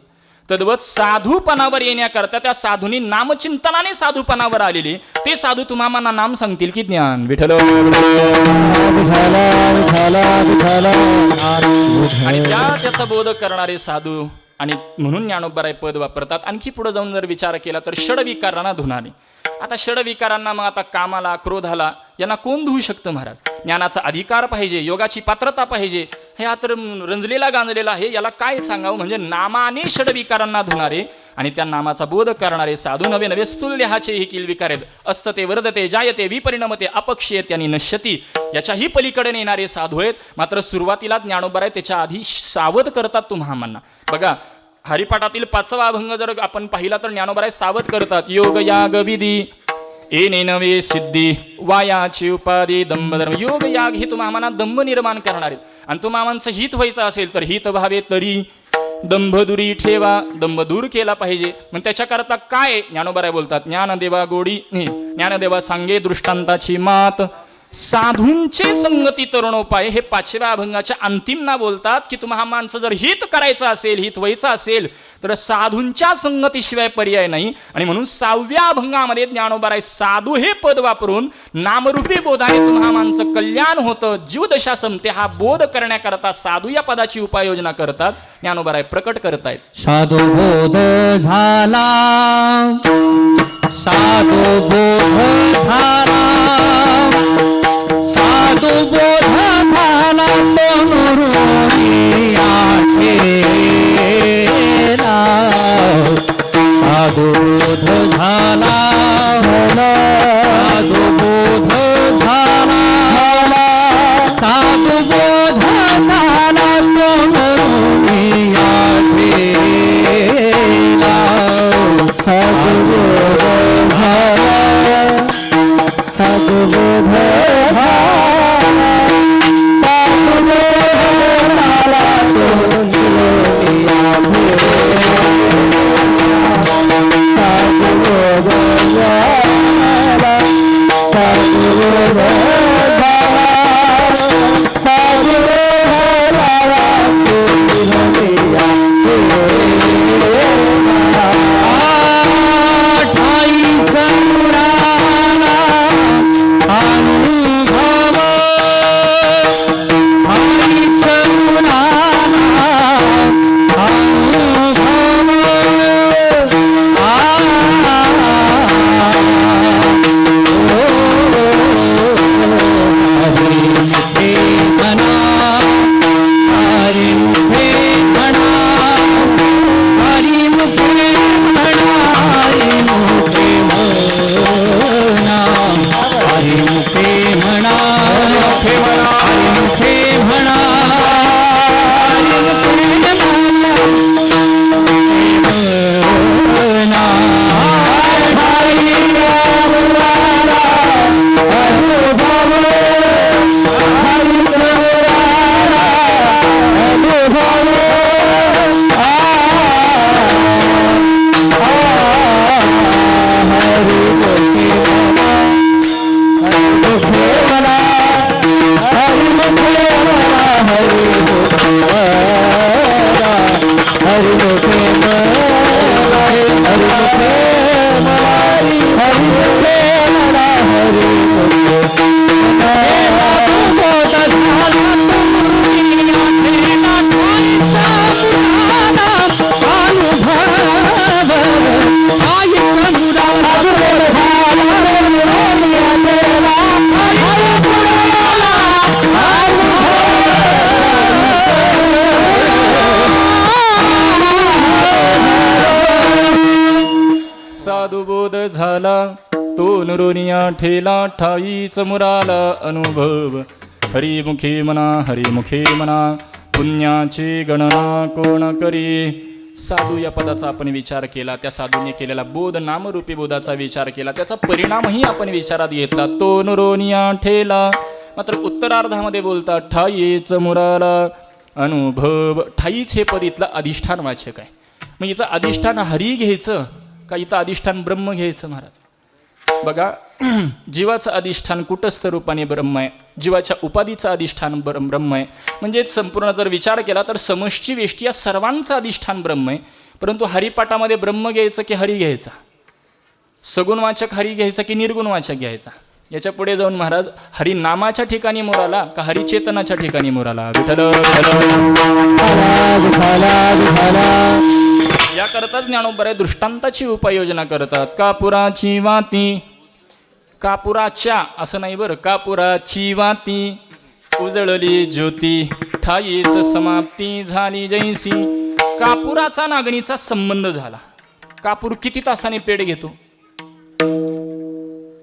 तद्वत साधूपणावर येण्याकरता त्या साधूंनी नामचिंतनाने साधूपणावर आलेले ते साधू तुम्हाला नाम सांगतील की ज्ञान. विठ्ठल. आणि त्याचा बोध करणारे साधू, आणि म्हणून ज्ञानोबराय पद वापरतात. आणखी पुढे जाऊन जर विचार केला तर षडविकारांना धुणारे. आता षडविकारांना मग आता कामाला, क्रोधाला यांना कोण धुवू शकतं महाराज. ज्ञानाचा अधिकार पाहिजे, योगाची पात्रता पाहिजे. हे आता रंजलेला गांजलेला आहे, याला काय सांगावं. म्हणजे नामाने षडविकारांना धुणारे आणि त्या नामाचा बोध करणारे साधू. नवे नवे स्थूल्यहाचे ही किलविकार आहेत. असतते वर्धते जायते विपरिणमते अपक्षयते आणि नश्यती, याच्याही पलीकडे नेणारे साधू आहेत. मात्र सुरुवातीला ज्ञानोबराय त्याच्या आधी सावध करतात तुम्हाला. बघा हरिपाठातील 5वा अभंग जर आपण पाहिला तर ज्ञानोबराय सावध करतात. योग याग विधी एने नवे सिद्धी वायाची उपाधी दंभ धर्म. योग याग हे तुम्हाला दंभ निर्माण करणार आहेत, आणि तुम्हामांचं हित व्हायचं असेल तर हित व्हावे तरी दंभ दुरी ठेवा. दंभ दूर केला पाहिजे. मग त्याच्याकरता काय ज्ञानोबराय बोलतात, ज्ञानदेवा गोडी ज्ञानदेवा सांगे दृष्टांताची मात साधूंचे संगती तरुणोपाय. हे 5व्या अभंगाच्या अंतिमना बोलतात की तुम्हा माणसं जर हित करायचं असेल, हित व्हायचं असेल तर साधूंच्या संगतीशिवाय पर्याय नाही. आणि म्हणून 6व्या अभंगामध्ये ज्ञानोबराय साधू हे पद वापरून नामरूपी बोधाने तुम्हा माणसं कल्याण होतं, जीवदशा संपते, हा बोध करण्याकरता साधू या पदाची उपाययोजना करतात. ज्ञानोबराय प्रकट करतायत. साधू बोध झाला, साधू बोध झाला, साधू बोध झाला तनुरुणी आठेला. साधू बोध झाला, साधू बोध झाला, साधू बोध झाला तनुरुणी आठेला. साधू बोध झाला, साधू बोध झाला, साधू बोध झाला तनुरुणी आठेला. साधू बोध झाला, साधुबोध झाला तो नरोनिया ठेला ठाईच मुराला अनुभव हरिमुखे म्हणा पुण्याची गणना कोण करी. साधू या पदाचा आपण विचार केला, त्या साधूने केलेला बोध नामरूपी बोधाचा विचार केला, त्याचा परिणामही आपण विचारात घेतला. तो नरोनिया ठेला. मात्र उत्तरार्धामध्ये बोलतात ठाईच मुराला अनुभव. ठाईच हे पद इथलं अधिष्ठान वाचक आहे. मग इथं अधिष्ठान हरी घ्यायचं का इथं अधिष्ठान ब्रह्म घ्यायचं महाराज? बघा, जीवाचं अधिष्ठान कुटस्थ रूपाने ब्रह्म आहे, जीवाच्या उपाधीचं अधिष्ठान ब्रह्म आहे. म्हणजे संपूर्ण जर विचार केला तर समष्टी वेष्टी या सर्वांचं अधिष्ठान ब्रह्म आहे. परंतु हरिपाठामध्ये ब्रह्म घ्यायचं की हरी घ्यायचा? सगुणवाचक हरी घ्यायचा की निर्गुणवाचक घ्यायचा? याच्या पुढे जाऊन महाराज हरी नामाच्या ठिकाणी मोराला का हरिचेतनाच्या ठिकाणी मोराला? विठ्ठल याकरताच ज्ञानोबराय दृष्टांताची उपाययोजना करतात. कापुराची वाती, कापुराच्या असं नाही बरं, कापुराची वाती उजळली ज्योती ठाईच समाप्ती झाली जैसी. कापुराचा नागणीचा संबंध झाला. कापूर किती तासाने पेढ घेतो?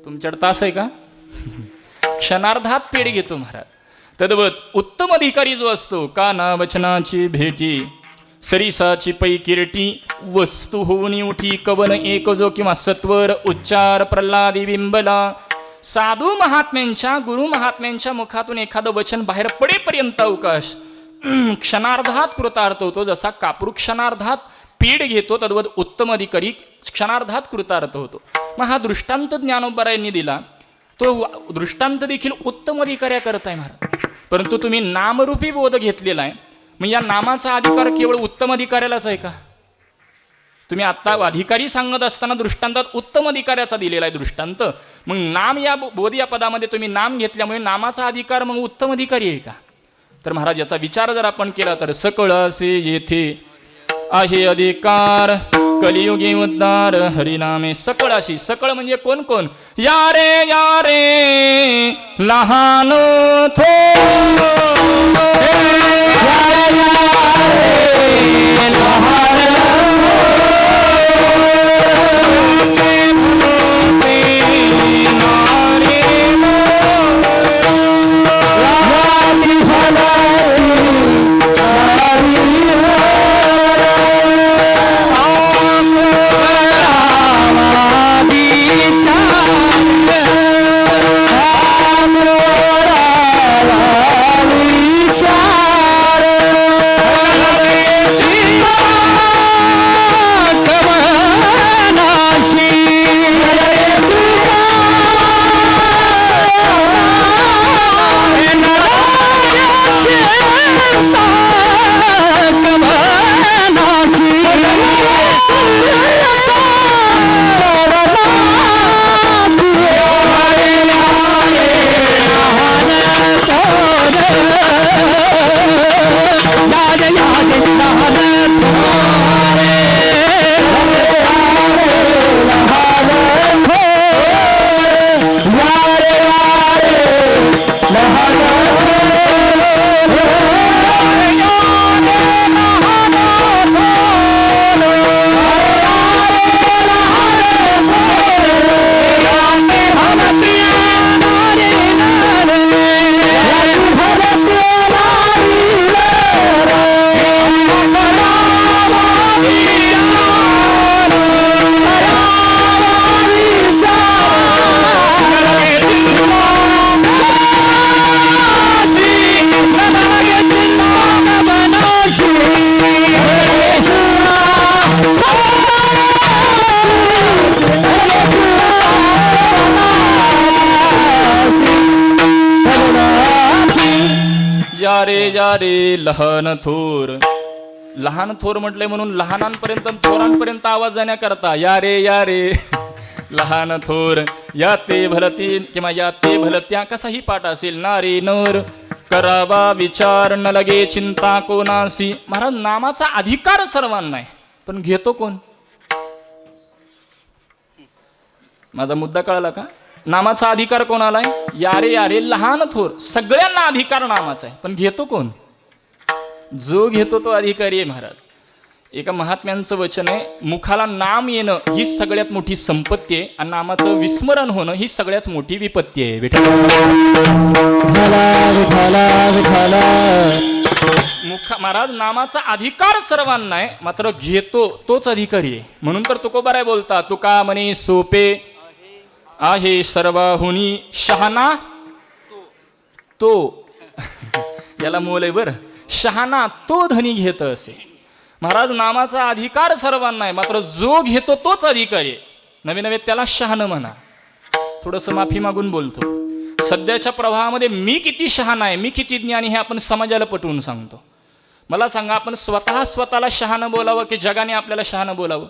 तुमच्याकडे तास आहे का? क्षणार्धात पेढ घेतो महाराज. तद्वत उत्तम अधिकारी जो असतो काना वचनाची भेटी सरिसाची पै किरटी वस्तू होऊन उठी कवन एक जो किंवा सत्वर उच्चार प्रल्हादी बिंबला. साधू महात्म्यांच्या गुरु महात्म्यांच्या मुखातून एखादं वचन बाहेर पडेपर्यंत अवकाश क्षणार्धात कृतार्थ होतो. जसा कापूर क्षणार्धात पीड घेतो तद्वत उत्तम अधिकारी क्षणार्धात कृतार्थ होतो. मग हा दृष्टांत ज्ञानोबरायांनी दिला, तो दृष्टांत देखील उत्तम अधिकाऱ्या करताय महाराज. परंतु तुम्ही नामरूपी बोध घेतलेला आहे. मग या नामाचा अधिकार केवळ उत्तम अधिकाऱ्यालाच आहे का? तुम्ही आत्ता अधिकारी सांगत असताना दृष्टांतात उत्तम अधिकाऱ्याचा दिलेला आहे दृष्टांत. मग नाम या बोध या पदामध्ये तुम्ही नाम घेतल्यामुळे नामाचा अधिकार मग उत्तम अधिकारी आहे का? तर महाराज याचा विचार जर आपण केला तर सकळ असे येथे आहे अधिकार कलियुगी उद्धार हरिनामे. सकळ अशी, सकळ म्हणजे कोण कोण? या रे लहान या रे लहान थोर. लहान थोर म्हटलंय म्हणून लहानांपर्यंत थोरांपर्यंत आवाज जाण्याकरता या रे लहान थोर. या ते भलती किंवा या ते भलत्या कसाही पाठ असेल. नारी नर करावा विचार न लगे चिंता कोणासी. महाराज नामाचा अधिकार सर्वांना आहे, पण घेतो कोण? माझा मुद्दा कळाला का? नामाचा अधिकार कोणाला आहे? या रे लहान थोर. सगळ्यांना अधिकार नामाचा आहे, पण घेतो कोण? जो घेतो तो अधिकारी आहे महाराज. एका महात्म्यांचं वचन आहे, मुखाला नाम येणं ही सगळ्यात मोठी संपत्ती आहे आणि नामाचं विस्मरण होणं ही सगळ्यात मोठी विपत्ती आहे. विठला विठला विठला. महाराज नामाचा अधिकार सर्वांना आहे, मात्र घेतो तोच अधिकारी आहे. म्हणून तर तुकोबाराय बोलता, तुका म्हणे सोपे आहे सर्वाहुनी शहाणा तो. याला मोल आहे बरं. शहाणा तो धनी घेत असे. महाराज नामाचा अधिकार सर्वांना आहे, मात्र जो घेतो तोच अधिकारी आहे. नवे नवे त्याला शहाणं म्हणा. थोडंसं माफी मागून बोलतो. सध्याच्या प्रवाहामध्ये मी किती शहाणा आहे, मी किती ज्ञानी हे आपण समाजाला पटवून सांगतो. मला सांगा, आपण स्वतःला शहाणं बोलावं की जगाने आपल्याला शहाणं बोलावं?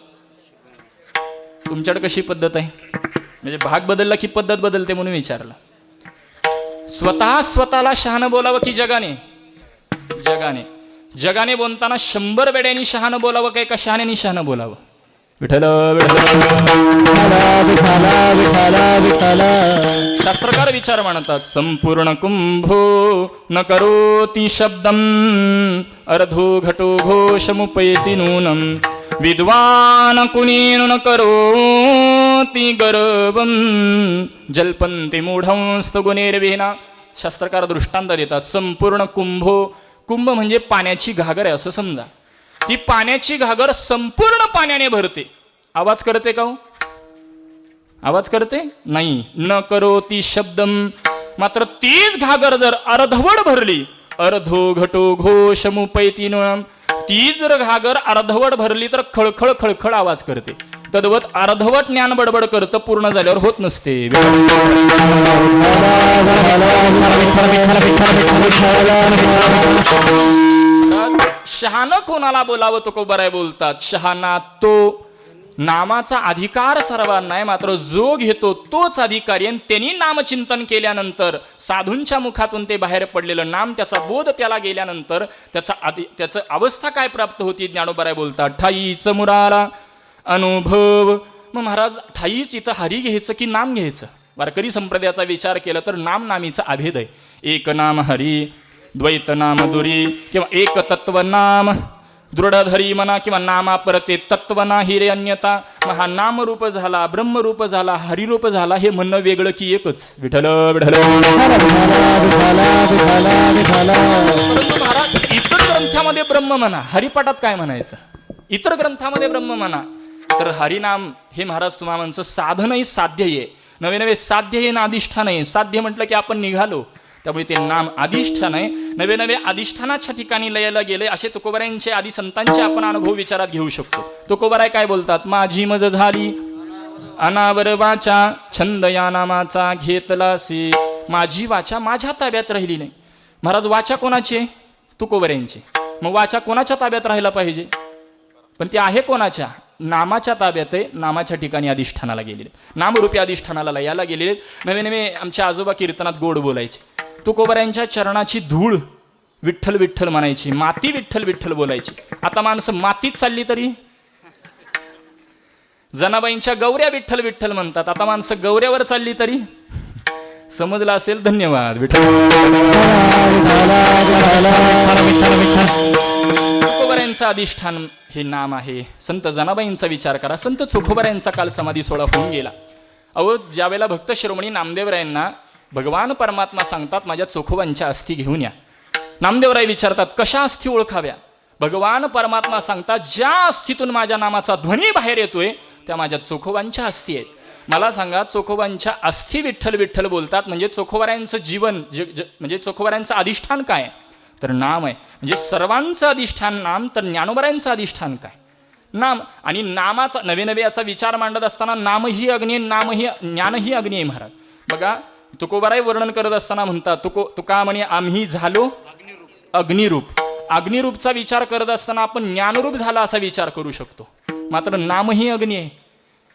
तुमच्याकडे कशी पद्धत आहे? म्हणजे भाग बदलला की पद्धत बदलते म्हणून विचारलं. स्वतःला शहाणं बोलावं की जगाने? जगाने बोलताना 100 वेड्यांनी शहाणं बोलावं का एका शहाण्यानी शहाणं बोलावं? विठ्ठल शास्त्रकार विचार म्हणतात, संपूर्ण कुंभो न करोति शब्दम अर्धो घटो घोषमुपैति नूनम विद्वान कुणीन न करोति गर्वम जल्पन्ति मूढंस्तगुणेर्विना. शास्त्रकार दृष्टांत देतात. संपूर्ण कुंभ म्हणजे पाण्याची घागर आहे असं समजा. ती पाण्याची घागर संपूर्ण पाण्याने भरते. आवाज करते का हो? आवाज करते नाही. न करोति शब्दम, मात्र तीच घागर जर अर्धवट भरली, अर्धो घटो घोषमुपैति नूनम, ती जर घागर अर्धवट भरली तर खळखळ खळखळ आवाज करते. तद्वत अर्धवट ज्ञान बडबड करतं, पूर्ण झाल्यावर होत नसते. शहाणं कोणाला बोलावं तुकोबाराय बोलतात, शहाणा तो. नामाचा अधिकार सर्वांना आहे, मात्र जो घेतो तोच अधिकारी. आणि त्यांनी नामचिंतन केल्यानंतर साधूंच्या मुखातून ते बाहेर पडलेलं नाम, त्याचा बोध त्याला गेल्यानंतर त्याचं अवस्था काय प्राप्त होती? ज्ञानोबाराय बोलतात, ठाईच मुरारा अनुभव. मग महाराज ठाईच इथं हरी घ्यायचं की नाम घ्यायचं? वारकरी संप्रदायाचा विचार केला तर नाम नामीचा अभेद आहे. एक नाम हरी, द्वैत नाम दुरी, किंवा एक तत्व नाम दृढधरी म्हणा, किंवा नामा परते तत्व नाही रे अन्यता. मग हा नामरूप झाला, ब्रह्मरूप झाला, हरिरूप झाला, हे म्हणणं वेगळं की एकच? विठ्ठल विठ्ठल. महाराज इतर ग्रंथामध्ये ब्रह्म म्हणा, हरिपाठात काय म्हणायचं? इतर ग्रंथामध्ये ब्रह्म म्हणा. तर हरिनाम हे महाराज तुम्हा म्हणचं साधनही साध्य आहे. नवे नवे साध्य हे ना अधिष्ठान आहे. साध्य म्हटलं की आपण निघालो, त्यामुळे ते नाम अधिष्ठान आहे. नवे नवे अधिष्ठानाच्या ठिकाणी लयाला गेले. असे तुकोबारायांचे आदी संतांचे आपण अनुभव विचारात घेऊ शकतो. तुकोबाराय काय बोलतात? माझी मज झाली अनावर वाचा, छंद या नामाचा घेतलासी. माझी वाचा माझ्या ताब्यात राहिली नाही. महाराज वाचा कोणाची आहे? तुकोबारायांची. मग वाचा कोणाच्या ताब्यात राहायला पाहिजे? पण ती आहे कोणाच्या? नामाच्या ताब्यात आहे. नामाच्या ठिकाणी अधिष्ठानाला गेलेले, नामरूपी अधिष्ठानाला लयाला गेलेले. नवे नवे आमच्या आजोबा कीर्तनात गोड बोलायचे. तुकोबारायांच्या चरणाची धूळ विठ्ठल विठ्ठल म्हणायची, माती विठ्ठल विठ्ठल बोलायची. आता माणसं मातीत चालली तरी जनाबाईंच्या गौऱ्या विठ्ठल विठ्ठल म्हणतात. आता माणसं गौऱ्यावर चालली तरी. समजलं असेल. धन्यवाद. विठ्ठल. तुकोबारायांचं अधिष्ठान हे नाम आहे. संत जनाबाईंचा विचार करा. संत चोखोबारायांचा काल समाधी सोहळा होऊन गेला. अहो, ज्यावेळेला भक्त शिरोमणी नामदेवरायांना भगवान परमात्मा सांगतात माझ्या चोखोबांच्या अस्थी घेऊन या, नामदेवराय विचारतात कशा अस्थी ओळखाव्या? भगवान परमात्मा सांगतात ज्या अस्थीतून माझ्या नामाचा ध्वनी बाहेर येतोय त्या माझ्या चोखोबांच्या अस्थी आहेत. मला सांगा, चोखोबांच्या अस्थी विठ्ठल विठ्ठल बोलतात म्हणजे चोखोबारायांचं जीवन म्हणजे चोखोबारायांचं अधिष्ठान काय? तर नाम आहे. म्हणजे सर्वांचं अधिष्ठान नाम. तर ज्ञानोबारायांचं अधिष्ठान काय? नाम. आणि नामाचा नवे नवे याचा विचार मांडत असताना नामही अग्नी, नामही ज्ञानही अग्नी आहे. महाराज बघा, तुकोबाराय वर्णन करत असताना म्हणतात, तुका म्हणे आम्ही झालो अग्निरूप. अग्निरूपचा विचार करत असताना आपण ज्ञानरूप झाला असा विचार करू शकतो, मात्र नामही अग्नी आहे.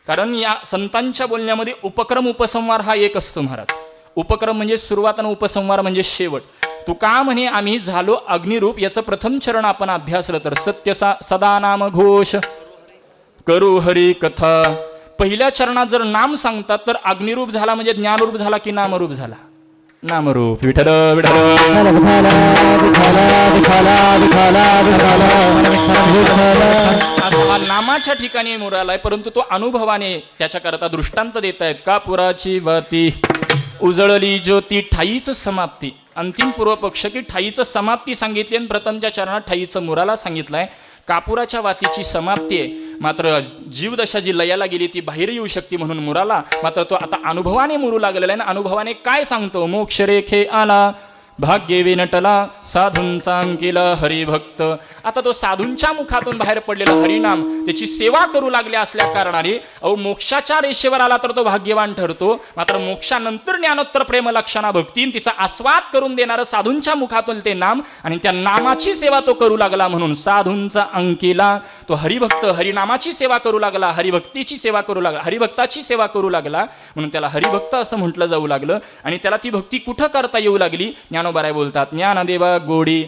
कारण या संतांच्या बोलण्यामध्ये उपक्रम उपसंहार हा एक असतो. महाराज उपक्रम म्हणजे सुरुवात आणि उपसंहार म्हणजे शेवट. तुका म्हणे आम्ही झालो अग्निरूप, याचं प्रथम चरण आपण अभ्यासलं तर सत्य सदा नाम घोष करू हरी कथा. पहिल्या चरणात जर नाम सांगतात तर अग्निरूप झाला म्हणजे ज्ञानरूप झाला की नामरूप झाला? नामरूप विठ्ठल विठ्ठल विठ्ठल विठ्ठल विठ्ठल विठ्ठल विठ्ठल विठ्ठल. आता हा नामाच्या ठिकाणी मुर आलाय, परंतु तो अनुभवाने त्याच्याकरता दृष्टांत देत आहेत. कापुराची वाती उजळली ज्योती ठाईच समाप्ती. अंतिम पूर्व पक्ष की ठाईचं समाप्ती सांगितली आणि प्रथमच्या चरणात ठाईचं मुराला सांगितलंय. कापुराच्या वातीची समाप्ती आहे, मात्र जीवदशा जी लयाला गेली ती बाहेर येऊ शकते म्हणून मुराला. मात्र तो आता अनुभवाने मुरू लागलेला आहे. अनुभवाने काय सांगतो? मोक्षरेखे आला भाग्ये नटला साधूंचा अंकिला हरिभक्त. आता तो साधूंच्या मुखातून बाहेर पडलेला हरिनाम त्याची सेवा करू लागले असल्या कारणाने मोक्षाच्या रेषेवर आला तर तो भाग्यवान ठरतो. मात्र मोक्षानंतर ज्ञानोत्तर प्रेम लक्षणा भक्तीन तिचा आस्वाद करून देणारं साधूंच्या मुखातून ते नाम आणि त्या नामाची सेवा तो करू लागला म्हणून साधूंचा अंकिला तो हरिभक्त हरिनामाची सेवा करू लागला, हरिभक्तीची सेवा करू लागला, हरिभक्ताची सेवा करू लागला म्हणून त्याला हरिभक्त असं म्हटलं जाऊ लागलं. आणि त्याला ती भक्ती कुठं करता येऊ लागली? ज्ञानोबाराय बोलतात, ज्ञानदेवा गोडी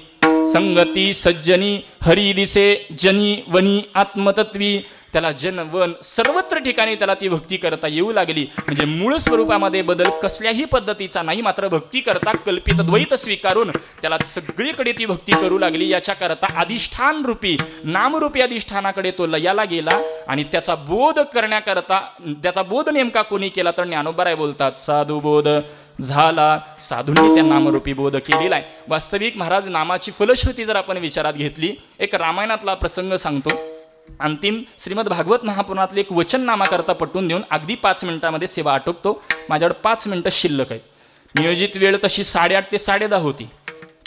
संगती सज्जनी हरी दिसे जनी वनी आत्मतत्वी. त्याला जन वन सर्वत्र ठिकाणी त्याला ती भक्ती करता येऊ लागली. म्हणजे मूळ स्वरूपामध्ये बदल कसल्याही पद्धतीचा नाही, मात्र भक्ती करता कल्पित द्वैत स्वीकारून त्याला सगळीकडे ती भक्ती करू लागली. याच्याकरता अधिष्ठान रूपी नामरूपी अधिष्ठानाकडे तो लयाला गेला आणि त्याचा बोध करण्याकरता त्याचा बोध नेमका कोणी केला तर ज्ञानोबाराय बोलतात साधू बोध झाला. साधूंनी त्या नामरूपी बोध केलेला आहे. वास्तविक महाराज नामाची फलश्रुती जर आपण विचारात घेतली, एक रामायणातला प्रसंग सांगतो. अंतिम श्रीमद भागवत महापुराणातले एक वचन नामाकरता पटवून देऊन अगदी 5 मिनिटामध्ये सेवा आटोपतो. माझ्याकडे 5 मिनिटं शिल्लक आहेत. नियोजित वेळ तशी 8:30 ते 10:30 होती.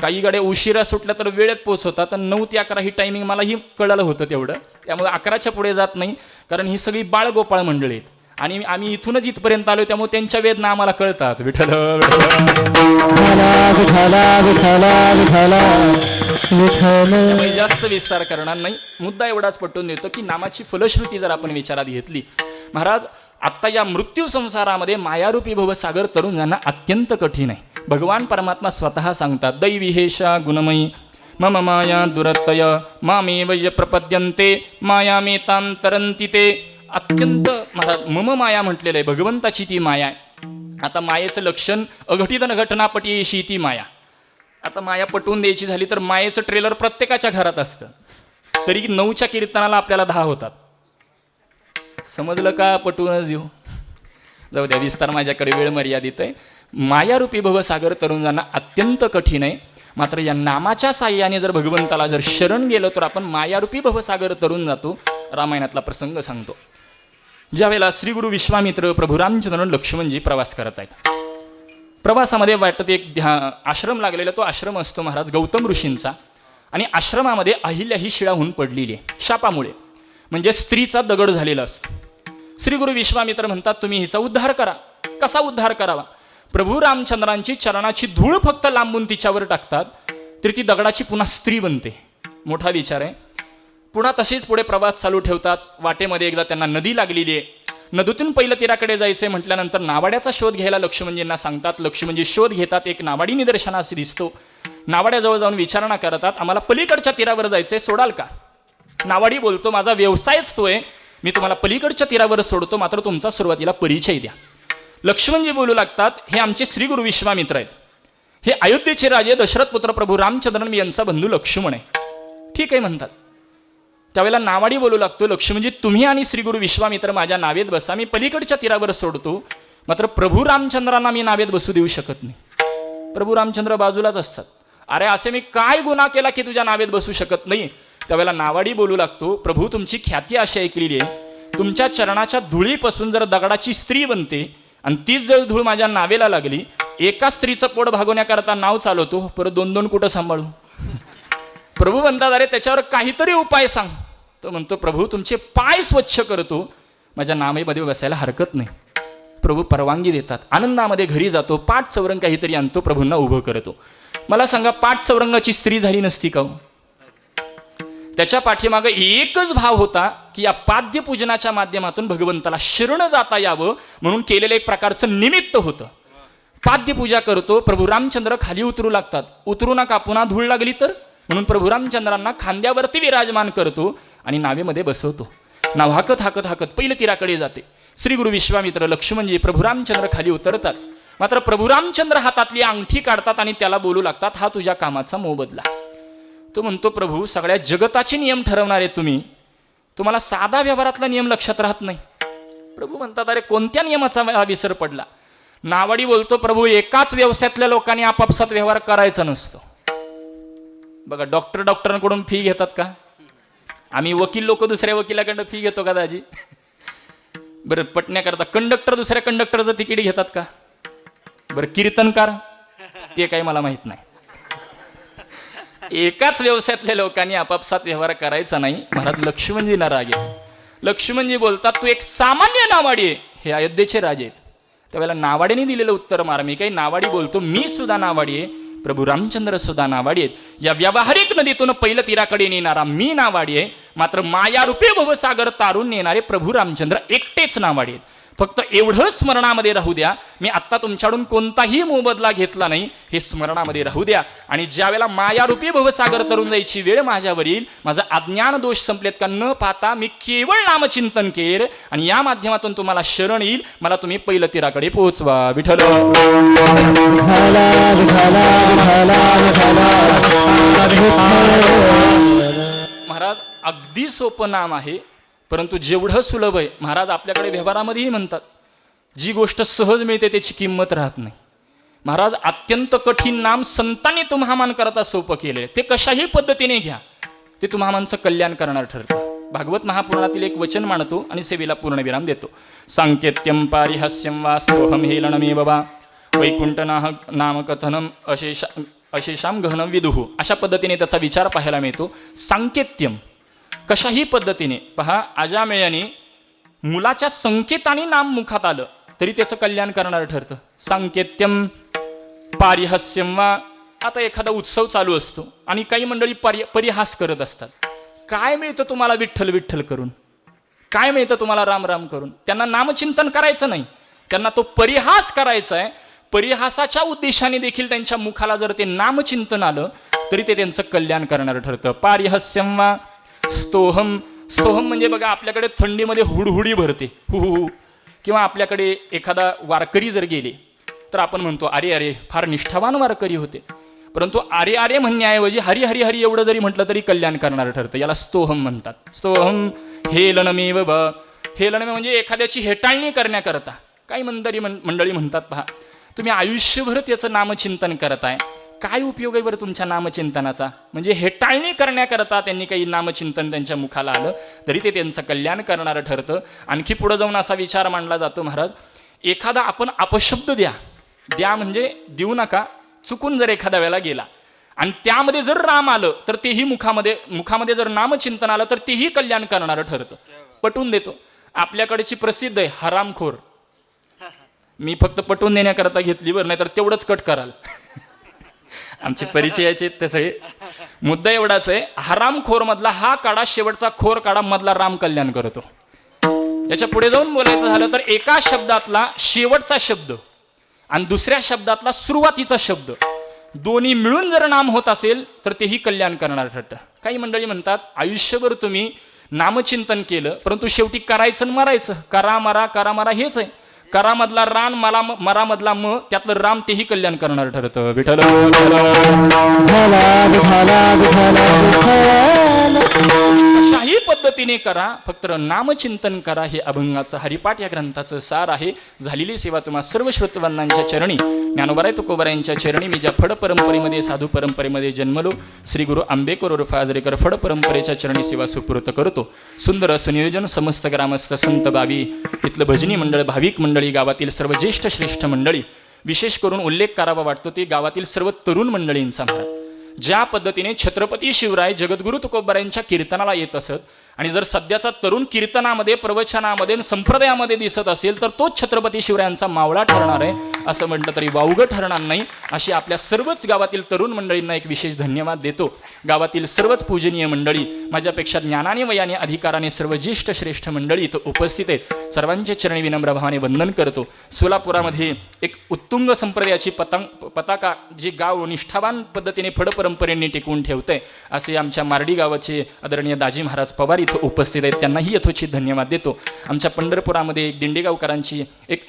काही गाड्या उशिरा सुटल्या तर वेळेत पोहोचवतात. 9 ते 11 ही टायमिंग मलाही कळलं होतं तेवढं. त्यामुळे 11च्या पुढे जात नाही, कारण ही सगळी बाळगोपाळ मंडळी आहेत आणि आम्ही इथूनच इथपर्यंत आलो, त्यामुळे त्यांच्या वेदना आम्हाला कळतात. विठ्ठल जास्त विस्तार करणार नाही. मुद्दा एवढाच पटवून देतो की नामाची फलश्रुती जर आपण विचारात घेतली, महाराज आत्ता या मृत्यू संसारामध्ये मायारूपी भवसागर तरुण जाणं अत्यंत कठीण आहे. भगवान परमात्मा स्वतः सांगतात, दैविहेशा गुणमयी मम माया दुरतय मामे वय प्रपद्यन्ते माया मेतां तरंती ते. अत्यंत महाराज मम माया म्हटलेलं आहे, भगवंताची ती माया आहे. आता मायेचं लक्षण अघटित घटनापटीशी ती माया. आता माया पटवून द्यायची झाली तर मायेचं ट्रेलर प्रत्येकाच्या घरात असतं. तरी 9च्या कीर्तनाला आपल्याला 10 होतात. समजलं का? पटवूनच देऊ. जाऊ द्या, विस्तार माझ्याकडे वेळ मर्यादित आहे. मायारूपी भवसागर तरुण जाणं अत्यंत कठीण आहे. मात्र या नामाच्या साह्याने जर भगवंताला जर शरण गेलो तर आपण मायारूपी भवसागर तरुण जातो. रामायणातला प्रसंग सांगतो. ज्यावेळेला श्री गुरु विश्वामित्र प्रभू रामचंद्र लक्ष्मणजी प्रवास करत आहेत. प्रवासामध्ये वाटत एक आश्रम लागलेला, तो आश्रम असतो महाराज गौतम ऋषींचा. आणि आश्रमामध्ये अहिल्या ही शिळाहून पडलेली आहे शापामुळे, म्हणजे स्त्रीचा दगड झालेला असतो. श्री गुरु विश्वामित्र म्हणतात, तुम्ही हिचा उद्धार करा. कसा उद्धार करावा? प्रभू रामचंद्रांची चरणाची धूळ फक्त लांबून तिच्यावर टाकतात तरी ती दगडाची पुन्हा स्त्री बनते. मोठा विचार आहे. पुन्हा तसेच पुढे प्रवास चालू ठेवतात. वाटेमध्ये एकदा त्यांना नदी लागलेली आहे. नदीतून पहिलं तीराकडे जायचंय म्हटल्यानंतर नावाड्याचा शोध घ्यायला लक्ष्मणजींना सांगतात. लक्ष्मणजी शोध घेतात. एक नावाडी निदर्शनास दिसतो. नावाड्याजवळ जाऊन विचारणा करतात, आम्हाला पलीकडच्या तीरावर जायचंय, सोडाल का? नावाडी बोलतो, माझा व्यवसायच तो आहे, मी तुम्हाला पलीकडच्या तीरावर सोडतो, मात्र तुमचा सुरुवातीला परिचय द्या. लक्ष्मणजी बोलू लागतात, हे आमचे श्री गुरु विश्वामित्र आहेत. हे अयोध्येचे राजे दशरथ पुत्र प्रभू रामचंद्रन यांचा बंधू लक्ष्मण आहे. ठीक आहे म्हणतात. त्यावेळेला नावाडी बोलू लागतो, लक्ष्मणजी तुम्ही आणि श्री गुरु विश्वामित्र माझ्या नावेत बसा, मी पलीकडच्या तीरावर सोडतो, मात्र प्रभू रामचंद्रांना मी नावेत बसू देऊ शकत नाही. प्रभू रामचंद्र बाजूलाच असतात. अरे असे मी काय गुन्हा केला की तुझ्या नावेत बसू शकत नाही? त्यावेळेला नावाडी बोलू लागतो, प्रभू तुमची ख्याती अशी ऐकलेली आहे, तुमच्या चरणाच्या धुळीपासून जर दगडाची स्त्री बनते आणि तीच जर धूळ माझ्या नावेला लागली, एका स्त्रीचं पोट भागवण्याकरता नाव चालवतो, परत 2-2 कुठं सांभाळू? प्रभू म्हणतात, अरे त्याच्यावर काहीतरी उपाय सांग. तो म्हणतो, प्रभू तुमचे पाय स्वच्छ करतो, माझ्या नामेमध्ये बसायला हरकत नाही. प्रभू परवानगी देतात. आनंदामध्ये घरी जातो. 5 चौरंग काहीतरी आणतो, प्रभूंना उभं करतो. मला सांगा, 5 चौरंगाची स्त्री झाली नसती का? त्याच्या पाठीमागं एकच भाव होता की या पाद्यपूजनाच्या माध्यमातून भगवंताला शरण जाता यावं म्हणून केलेलं एक प्रकारचं निमित्त होतं. पाद्यपूजा करतो. प्रभू रामचंद्र खाली उतरू लागतात. उतरू नका, पुन्हा धूळ लागली तर, म्हणून प्रभू रामचंद्रांना खांद्यावरती विराजमान करतो आणि नावेमध्ये बसवतो. नाव हाकत हाकत हाकत पहिलं तीराकडे जाते. श्री गुरु विश्वामित्र लक्ष्मणजी प्रभू रामचंद्र खाली उतरतात. मात्र प्रभू रामचंद्र हातातली अंगठी काढतात आणि त्याला बोलू लागतात, हा तुझ्या कामाचा मोबदला. तो म्हणतो, प्रभू सगळ्या जगताचे नियम ठरवणारे तुम्हाला साधा व्यवहारातला नियम लक्षात राहत नाही. प्रभू म्हणतात, अरे कोणत्या नियमाचा विसर पडला? नावाडी बोलतो, प्रभू एकाच व्यवसायातल्या लोकांनी आपापसात व्यवहार करायचा नसतो. बघा, डॉक्टरांकडून फी घेतात का? आम्ही वकील लोक दुसऱ्या वकिलाकडनं फी घेतो का दाजी? बरं, पटण्याकरता कंडक्टर दुसऱ्या कंडक्टरचं तिकीट घेतात का? बरं, कीर्तनकार ते काही मला माहित नाही. एकाच व्यवसायातल्या लोकांनी आपापसात व्यवहार करायचा नाही. महाराज लक्ष्मणजींना राग येतो. लक्ष्मणजी बोलतात, तू एक सामान्य नावाडी आहे, हे अयोध्येचे राजे आहेत. त्यावेळेला नावाडीने दिलेलं उत्तर मार्मिक आहे. नावाडी बोलतो, मी सुद्धा नावाडी आहे, प्रभू रामचंद्र सुद्धा नावाडी आहेत. या व्यावहारिक नदीतून पहिलं तीराकडे नेणारा मी नावाडी आहे, मात्र मायारूपी भवसागर तारून नेणारे प्रभू रामचंद्र एकटेच नावाडी आहेत. फक्त एवढं स्मरणामध्ये राहू द्या, मी आत्ता तुमच्याकडून कोणताही मोबदला घेतला नाही, हे स्मरणामध्ये राहू द्या. आणि ज्यावेळेला मायारूपी भवसागर तरून जायची वेळ माझ्यावर येईल, माझा अज्ञान दोष संपलेत का न पाहता मी केवळ नामचिंतन केर आणि या माध्यमातून तुम्हाला शरण येईल. मला तुम्ही पहिलं तीराकडे पोहोचवा. विठ्ठल. महाराज अगदी सोपं नाम आहे, परंतु जेवढं सुलभ आहे, महाराज आपल्याकडे व्यवहारामध्येही म्हणतात, जी गोष्ट सहज मिळते त्याची किंमत राहत नाही. महाराज अत्यंत कठीण नाम संतांनी तुम्हामान करता सोपं केले. ते कशाही पद्धतीने घ्या, ते तुम्हामांचं कल्याण करणार ठरतं. भागवत महापुराणातील एक वचन मांडतो आणि सेवेला पूर्णविराम देतो. सांकेत्यम पारिहास्यम वास्तोहम हेलनमेव वा वैकुंठ नामकथनम अशेषाम गहनम विदुः. अशा पद्धतीने त्याचा विचार पाहायला मिळतो. सांकेत्यम कशाही पद्धतीने पहा, अजामेयाने मुलाच्या संकेताने नाम मुखात आलं तरी त्याचं कल्याण करणार ठरतं. सांकेत्यम पारिहास्यम वा. आता एखादा उत्सव चालू असतो आणि काही मंडळी परिहास करत असतात. काय मिळतं तुम्हाला विठ्ठल विठ्ठल करून? काय मिळतं तुम्हाला राम राम करून? त्यांना नामचिंतन करायचं नाही, त्यांना तो परिहास करायचा आहे. परिहासाच्या उद्देशाने देखील त्यांच्या मुखाला जर ते नामचिंतन आलं तरी ते त्यांचं कल्याण करणार ठरतं. पारिहास्यम वा स्तोहम. स्तोहम म्हणजे बघा, आपल्याकडे थंडीमध्ये हुडहुडी भरते, हु, किंवा आपल्याकडे एखादा वारकरी जर गेले तर आपण म्हणतो, अरे अरे फार निष्ठावान वारकरी होते. परंतु अरे अरे म्हणण्याऐवजी हरी हरी हरी एवढं जरी म्हटलं तरी कल्याण करणार ठरतं. याला स्तोहम म्हणतात. स्तोहम हेलनमेव व. हेलनमेव म्हणजे एखाद्याची हेटाळणी करण्याकरता. काही मंडळी म्हणतात, पहा तुम्ही आयुष्यभर त्याचं नामचिंतन करताय, काय उपयोग आहे बरं तुमच्या नामचिंतनाचा? म्हणजे हेटाळणी करण्याकरता त्यांनी काही नामचिंतन त्यांच्या मुखाला आलं तरी ते त्यांचं कल्याण करणारं ठरतं. आणखी पुढे जाऊन असा विचार मांडला जातो, महाराज एखादा आपण अपशब्द द्या म्हणजे देऊ नका, चुकून जर एखाद्या वेळेला गेला आणि त्यामध्ये जर राम आलं तर तेही मुखामध्ये जर नामचिंतन आलं तर तेही कल्याण करणारं ठरतं. पटवून देतो. आपल्याकडची प्रसिद्ध आहे हरामखोर. मी फक्त पटवून देण्याकरता घेतली बरं, नाही तर तेवढंच कट कराल. आमचे परिचयाचे ते सगळे. मुद्दा एवढाच आहे, हरामखोर मधला हा काढा, शेवटचा खोर काढा, मधला राम कल्याण करतो. याच्या पुढे जाऊन बोलायचं झालं तर एका शब्दातला शेवटचा शब्द आणि दुसऱ्या शब्दातला सुरुवातीचा शब्द दोन्ही मिळून जर नाम होत असेल तर तेही कल्याण करणार ठरतं. काही मंडळी म्हणतात, आयुष्यभर तुम्ही नामचिंतन केलं परंतु शेवटी करायचं आणि मरायचं, करा मरा हेच आहे. करामधला रान, मरामधला म, त्यातलं राम तेही कल्याण करणार ठरतं. विठ्ठल. अशाही पद्धतीने करा, फक्त नामचिंतन करा. हे अभंगाचं हरिपाठ या ग्रंथाचं सार आहे. झालेली सेवा तुम्हा सर्व श्रोतवंदांच्या चरणी, ज्ञानोबराय तुकोबरायांच्या चरणी, मी ज्या फड परंपरेमध्ये साधू परंपरेमध्ये जन्मलो, श्री गुरु आंबेकर उर्फ आजरेकर फड परंपरेच्या चरणी सेवा सुपूर्त करतो. सुंदर असं नियोजन समस्त ग्रामस्थ संत बावी, इथलं भजनी मंडळ, भाविक मंडळी, गावातील सर्व ज्येष्ठ श्रेष्ठ मंडळी, विशेष करून उल्लेख करावा वाटतो ते गावातील सर्व तरुण मंडळींचा. ज्या पद्धतीने छत्रपती शिवराय जगद्गुरु तुकोबरायांच्या कीर्तनाला येत असत आणि जर सध्याचा तरुण कीर्तनामध्ये, प्रवचनामध्ये, संप्रदायामध्ये दिसत असेल तर तोच छत्रपती शिवरायांचा मावळा ठरणार आहे असं म्हटलं तरी वावगं ठरणार नाही. अशी आपल्या सर्वच गावातील तरुण मंडळींना एक विशेष धन्यवाद देतो. गावातील सर्वच पूजनीय मंडळी, माझ्यापेक्षा ज्ञानाने वयाने अधिकाराने सर्व ज्येष्ठ श्रेष्ठ मंडळी इथं उपस्थित आहेत. सर्वांचे चरणी विनम्र भावाने वंदन करतो. सोलापुरामध्ये एक उत्तुंग संप्रदायाची पताका जी गाव निष्ठावान पद्धतीने फड परंपरेने टिकवून ठेवतंय असे आमच्या मार्डी गावाचे आदरणीय दाजी महाराज पवार इथं उपस्थित आहेत. त्यांनाही यथोचित धन्यवाद देतो. आमच्या पंढरपुरामध्ये एक दिंडेगावकरांची एक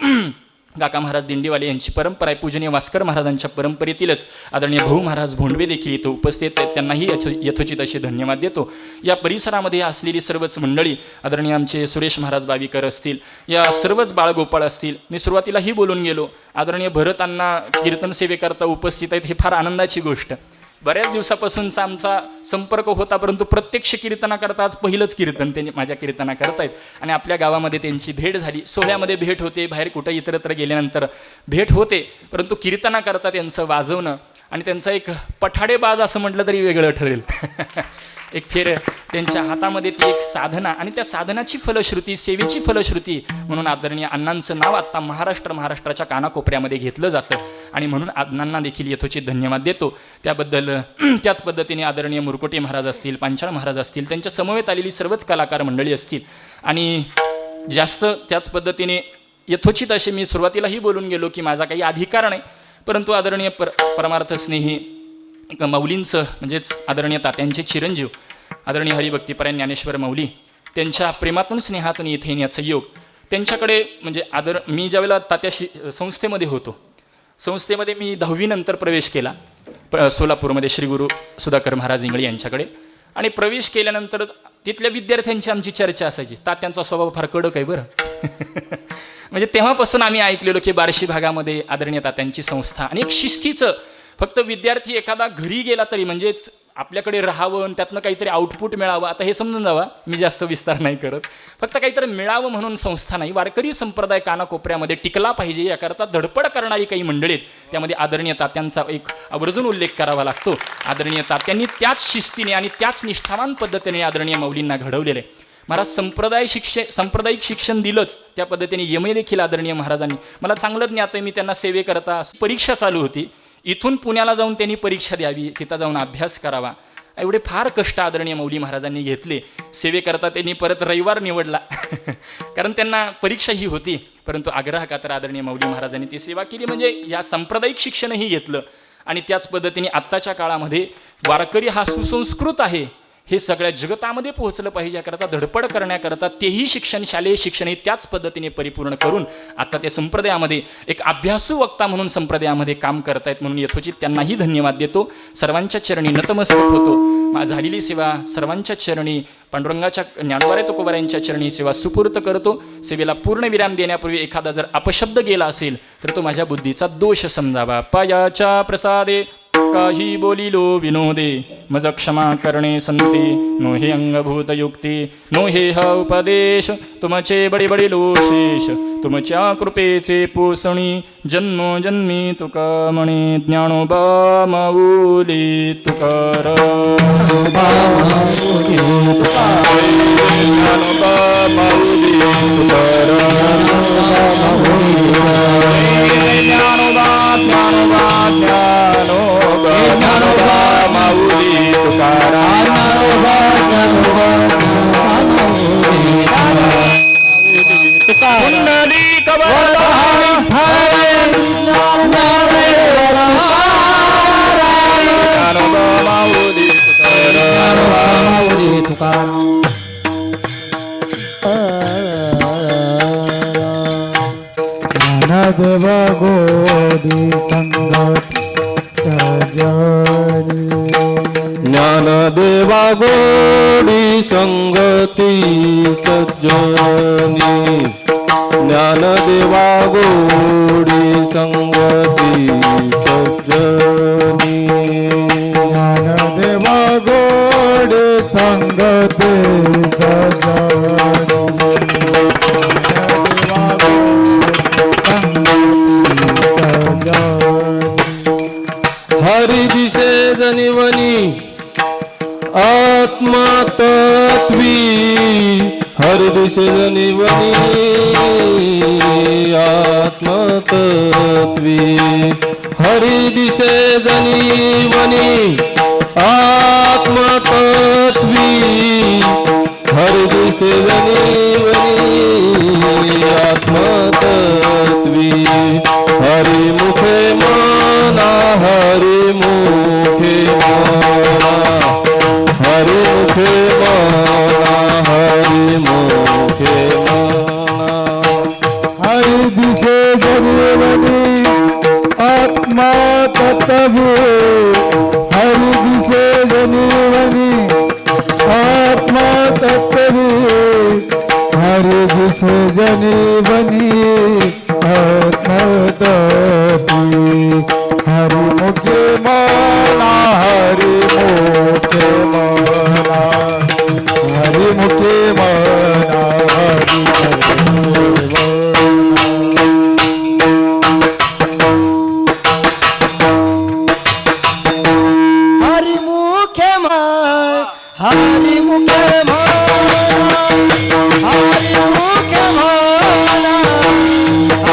काका महाराज दिंडीवाले यांची परंपरा आहे. पूजनीय वास्कर महाराजांच्या परंपरेतीलच आदरणीय भाऊ महाराज भोंडवे देखील इथं उपस्थित आहेत. त्यांनाही यथोचित असे धन्यवाद देतो. या परिसरामध्ये असलेली सर्वच मंडळी, आदरणीय आमचे सुरेश महाराज बावीकर असतील, या सर्वच बाळगोपाळ असतील. मी सुरुवातीलाही बोलून गेलो, आदरणीय भरतांना कीर्तन सेवेकरता उपस्थित आहेत, हे फार आनंदाची गोष्ट. बऱ्याच दिवसापासूनचा आमचा संपर्क होता, परंतु प्रत्यक्ष कीर्तनाकरता आज पहिलंच कीर्तन त्यांनी माझ्या कीर्तना करतायत आणि आपल्या गावामध्ये त्यांची भेट झाली. सोहळ्यामध्ये भेट होते, बाहेर कुठं इतरत्र गेल्यानंतर भेट होते, परंतु कीर्तनाकरता त्यांचं वाजवणं आणि त्यांचा एक पठाडेबाज असं म्हटलं तरी वेगळं ठरेल. एक फेर त्यांच्या हातामध्ये ती एक साधना आणि त्या साधनाची फलश्रुती, सेवेची फलश्रुती म्हणून आदरणीय अण्णांचं नाव आत्ता महाराष्ट्राच्या कानाकोपऱ्यामध्ये घेतलं जातं आणि म्हणून अण्णांना देखील यथोचित धन्यवाद देतो. त्याबद्दल त्याच पद्धतीने आदरणीय मुरकोटे महाराज असतील, पांचाळ महाराज असतील, त्यांच्या समवेत आलेली सर्वच कलाकार मंडळी असतील आणि जास्त त्याच पद्धतीने यथोचित असे मी सुरुवातीलाही बोलून गेलो की माझा काही अधिकार नाही, परंतु आदरणीय परमार्थ स्नेही माऊलींचं म्हणजेच आदरणीय तात्यांचे चिरंजीव आदरणीय हरिभक्तीपरायण ज्ञानेश्वर माऊली त्यांच्या प्रेमातून स्नेहातून इथे येण्याचा योग त्यांच्याकडे म्हणजे मी ज्यावेळेला तात्याशी संस्थेमध्ये होतो, संस्थेमध्ये मी 10वी नंतर प्रवेश केला सोलापूरमध्ये श्री गुरु सुधाकर महाराज इंगळे यांच्याकडे. आणि प्रवेश केल्यानंतर तिथल्या विद्यार्थ्यांची आमची चर्चा असायची. तात्यांचा स्वभाव फार कडक आहे बरं. म्हणजे तेव्हापासून आम्ही ऐकलेलो की बार्शी भागामध्ये आदरणीय तात्यांची संस्था आणि एक शिस्तीचं, फक्त विद्यार्थी एखादा घरी गेला तरी म्हणजेच आपल्याकडे राहावं आणि त्यातनं काहीतरी आउटपुट मिळावं. आता हे समजून जावा, मी जास्त विस्तार नाही करत. फक्त काहीतरी मिळावं म्हणून संस्था नाही, वारकरी संप्रदाय कानाकोपऱ्यामध्ये टिकला पाहिजे याकरता धडपड करणारी काही मंडळी आहेत. त्यामध्ये आदरणीय तात्यांचा एक आवर्जून उल्लेख करावा लागतो. आदरणीय तात्यांनी त्याच शिस्तीने आणि त्याच निष्ठावान पद्धतीने आदरणीय माऊलींना घडवलेलं आहे. महाराज सांप्रदायिक शिक्षण दिलंच, त्या पद्धतीने यमय देखील आदरणीय महाराजांनी मला चांगलं ज्ञात आहे. मी त्यांना सेवेकरता परीक्षा चालू होती, इथून पुण्याला जाऊन त्यांनी परीक्षा द्यावी, तिथं जाऊन अभ्यास करावा, एवढे फार कष्ट आदरणीय माऊली महाराजांनी घेतले. सेवेकरता त्यांनी परत रविवार निवडला कारण त्यांना परीक्षा ही होती, परंतु आग्रहखातर आदरणीय माऊली महाराजांनी ती सेवा केली. म्हणजे या सांप्रदायिक शिक्षणही घेतलं आणि त्याच पद्धतीने आत्ताच्या काळामध्ये वारकरी हा सुसंस्कृत आहे हे सगळ्या जगतामध्ये पोहोचलं पाहिजे याकरता धडपड करण्याकरता तेही शिक्षण, शालेय शिक्षणही त्याच पद्धतीने परिपूर्ण करून आता ते संप्रदायामध्ये एक अभ्यासू वक्ता म्हणून संप्रदायामध्ये काम करतायत. म्हणून यथोचित त्यांनाही धन्यवाद देतो. सर्वांच्या चरणी नतमस्तक होतो. झालेली सेवा सर्वांच्या चरणी पांडुरंगाच्या ज्ञानोबा तुकोबा यांच्या चरणी सेवा सुपूर्त करतो. सेवेला पूर्ण विराम देण्यापूर्वी एखादा जर अपशब्द गेला असेल तर तो माझ्या बुद्धीचा दोष समजावा. पायाच्या प्रसादे काही बोलिलो विनोदे, मज क्षमा करणे संते, नो हे अंगभूत युक्ती, नो हे हा उपदेश, तुमचे बडे बडे लोशेष, तुमच्या कृपेचे पोसणी, जन्मोजन्मी तुका म्हणे, ज्ञानोबा माऊली तुकार. ज्ञानोबा माऊली तुकार. ज्ञानोबा माऊली तुकाराम. पुंडलिक वरदान ज्ञानोबा माऊली तुकाराम. ज्ञानदेव गोदी संगत सजनी, ज्ञानदेवा गोडी संगती सज्जनी, ज्ञानदेवा गोडी संगती सज्जनी, ज्ञानदेवा गोडी संगती सजनी, हरि दिशे जनिवनी आत्मा तत्वी, हरि दिशे जनिवनी आत्मा तत्वी, हरि दिशे जनिवनी आत्मा तत्वी, हरि दिशे जनिवनी आत्मा तत्वी, हरि मुखे मना, हरि मुखे मना, हरि मुखे मना, हरि मुखे मना, हरि दिशे जनिवनी वनी आत्मा तत्वी हरि दिसे जनी वनी आत्मा तत्वी हरि दिसे जनी वनी आत्मा तत्वी हरि मुखे मना हरि मुखे मना हरि मुखे मना हरि मुखे मना हरि मुखे मन हरि मुखे मन हरि मुखे मन हरि मुखे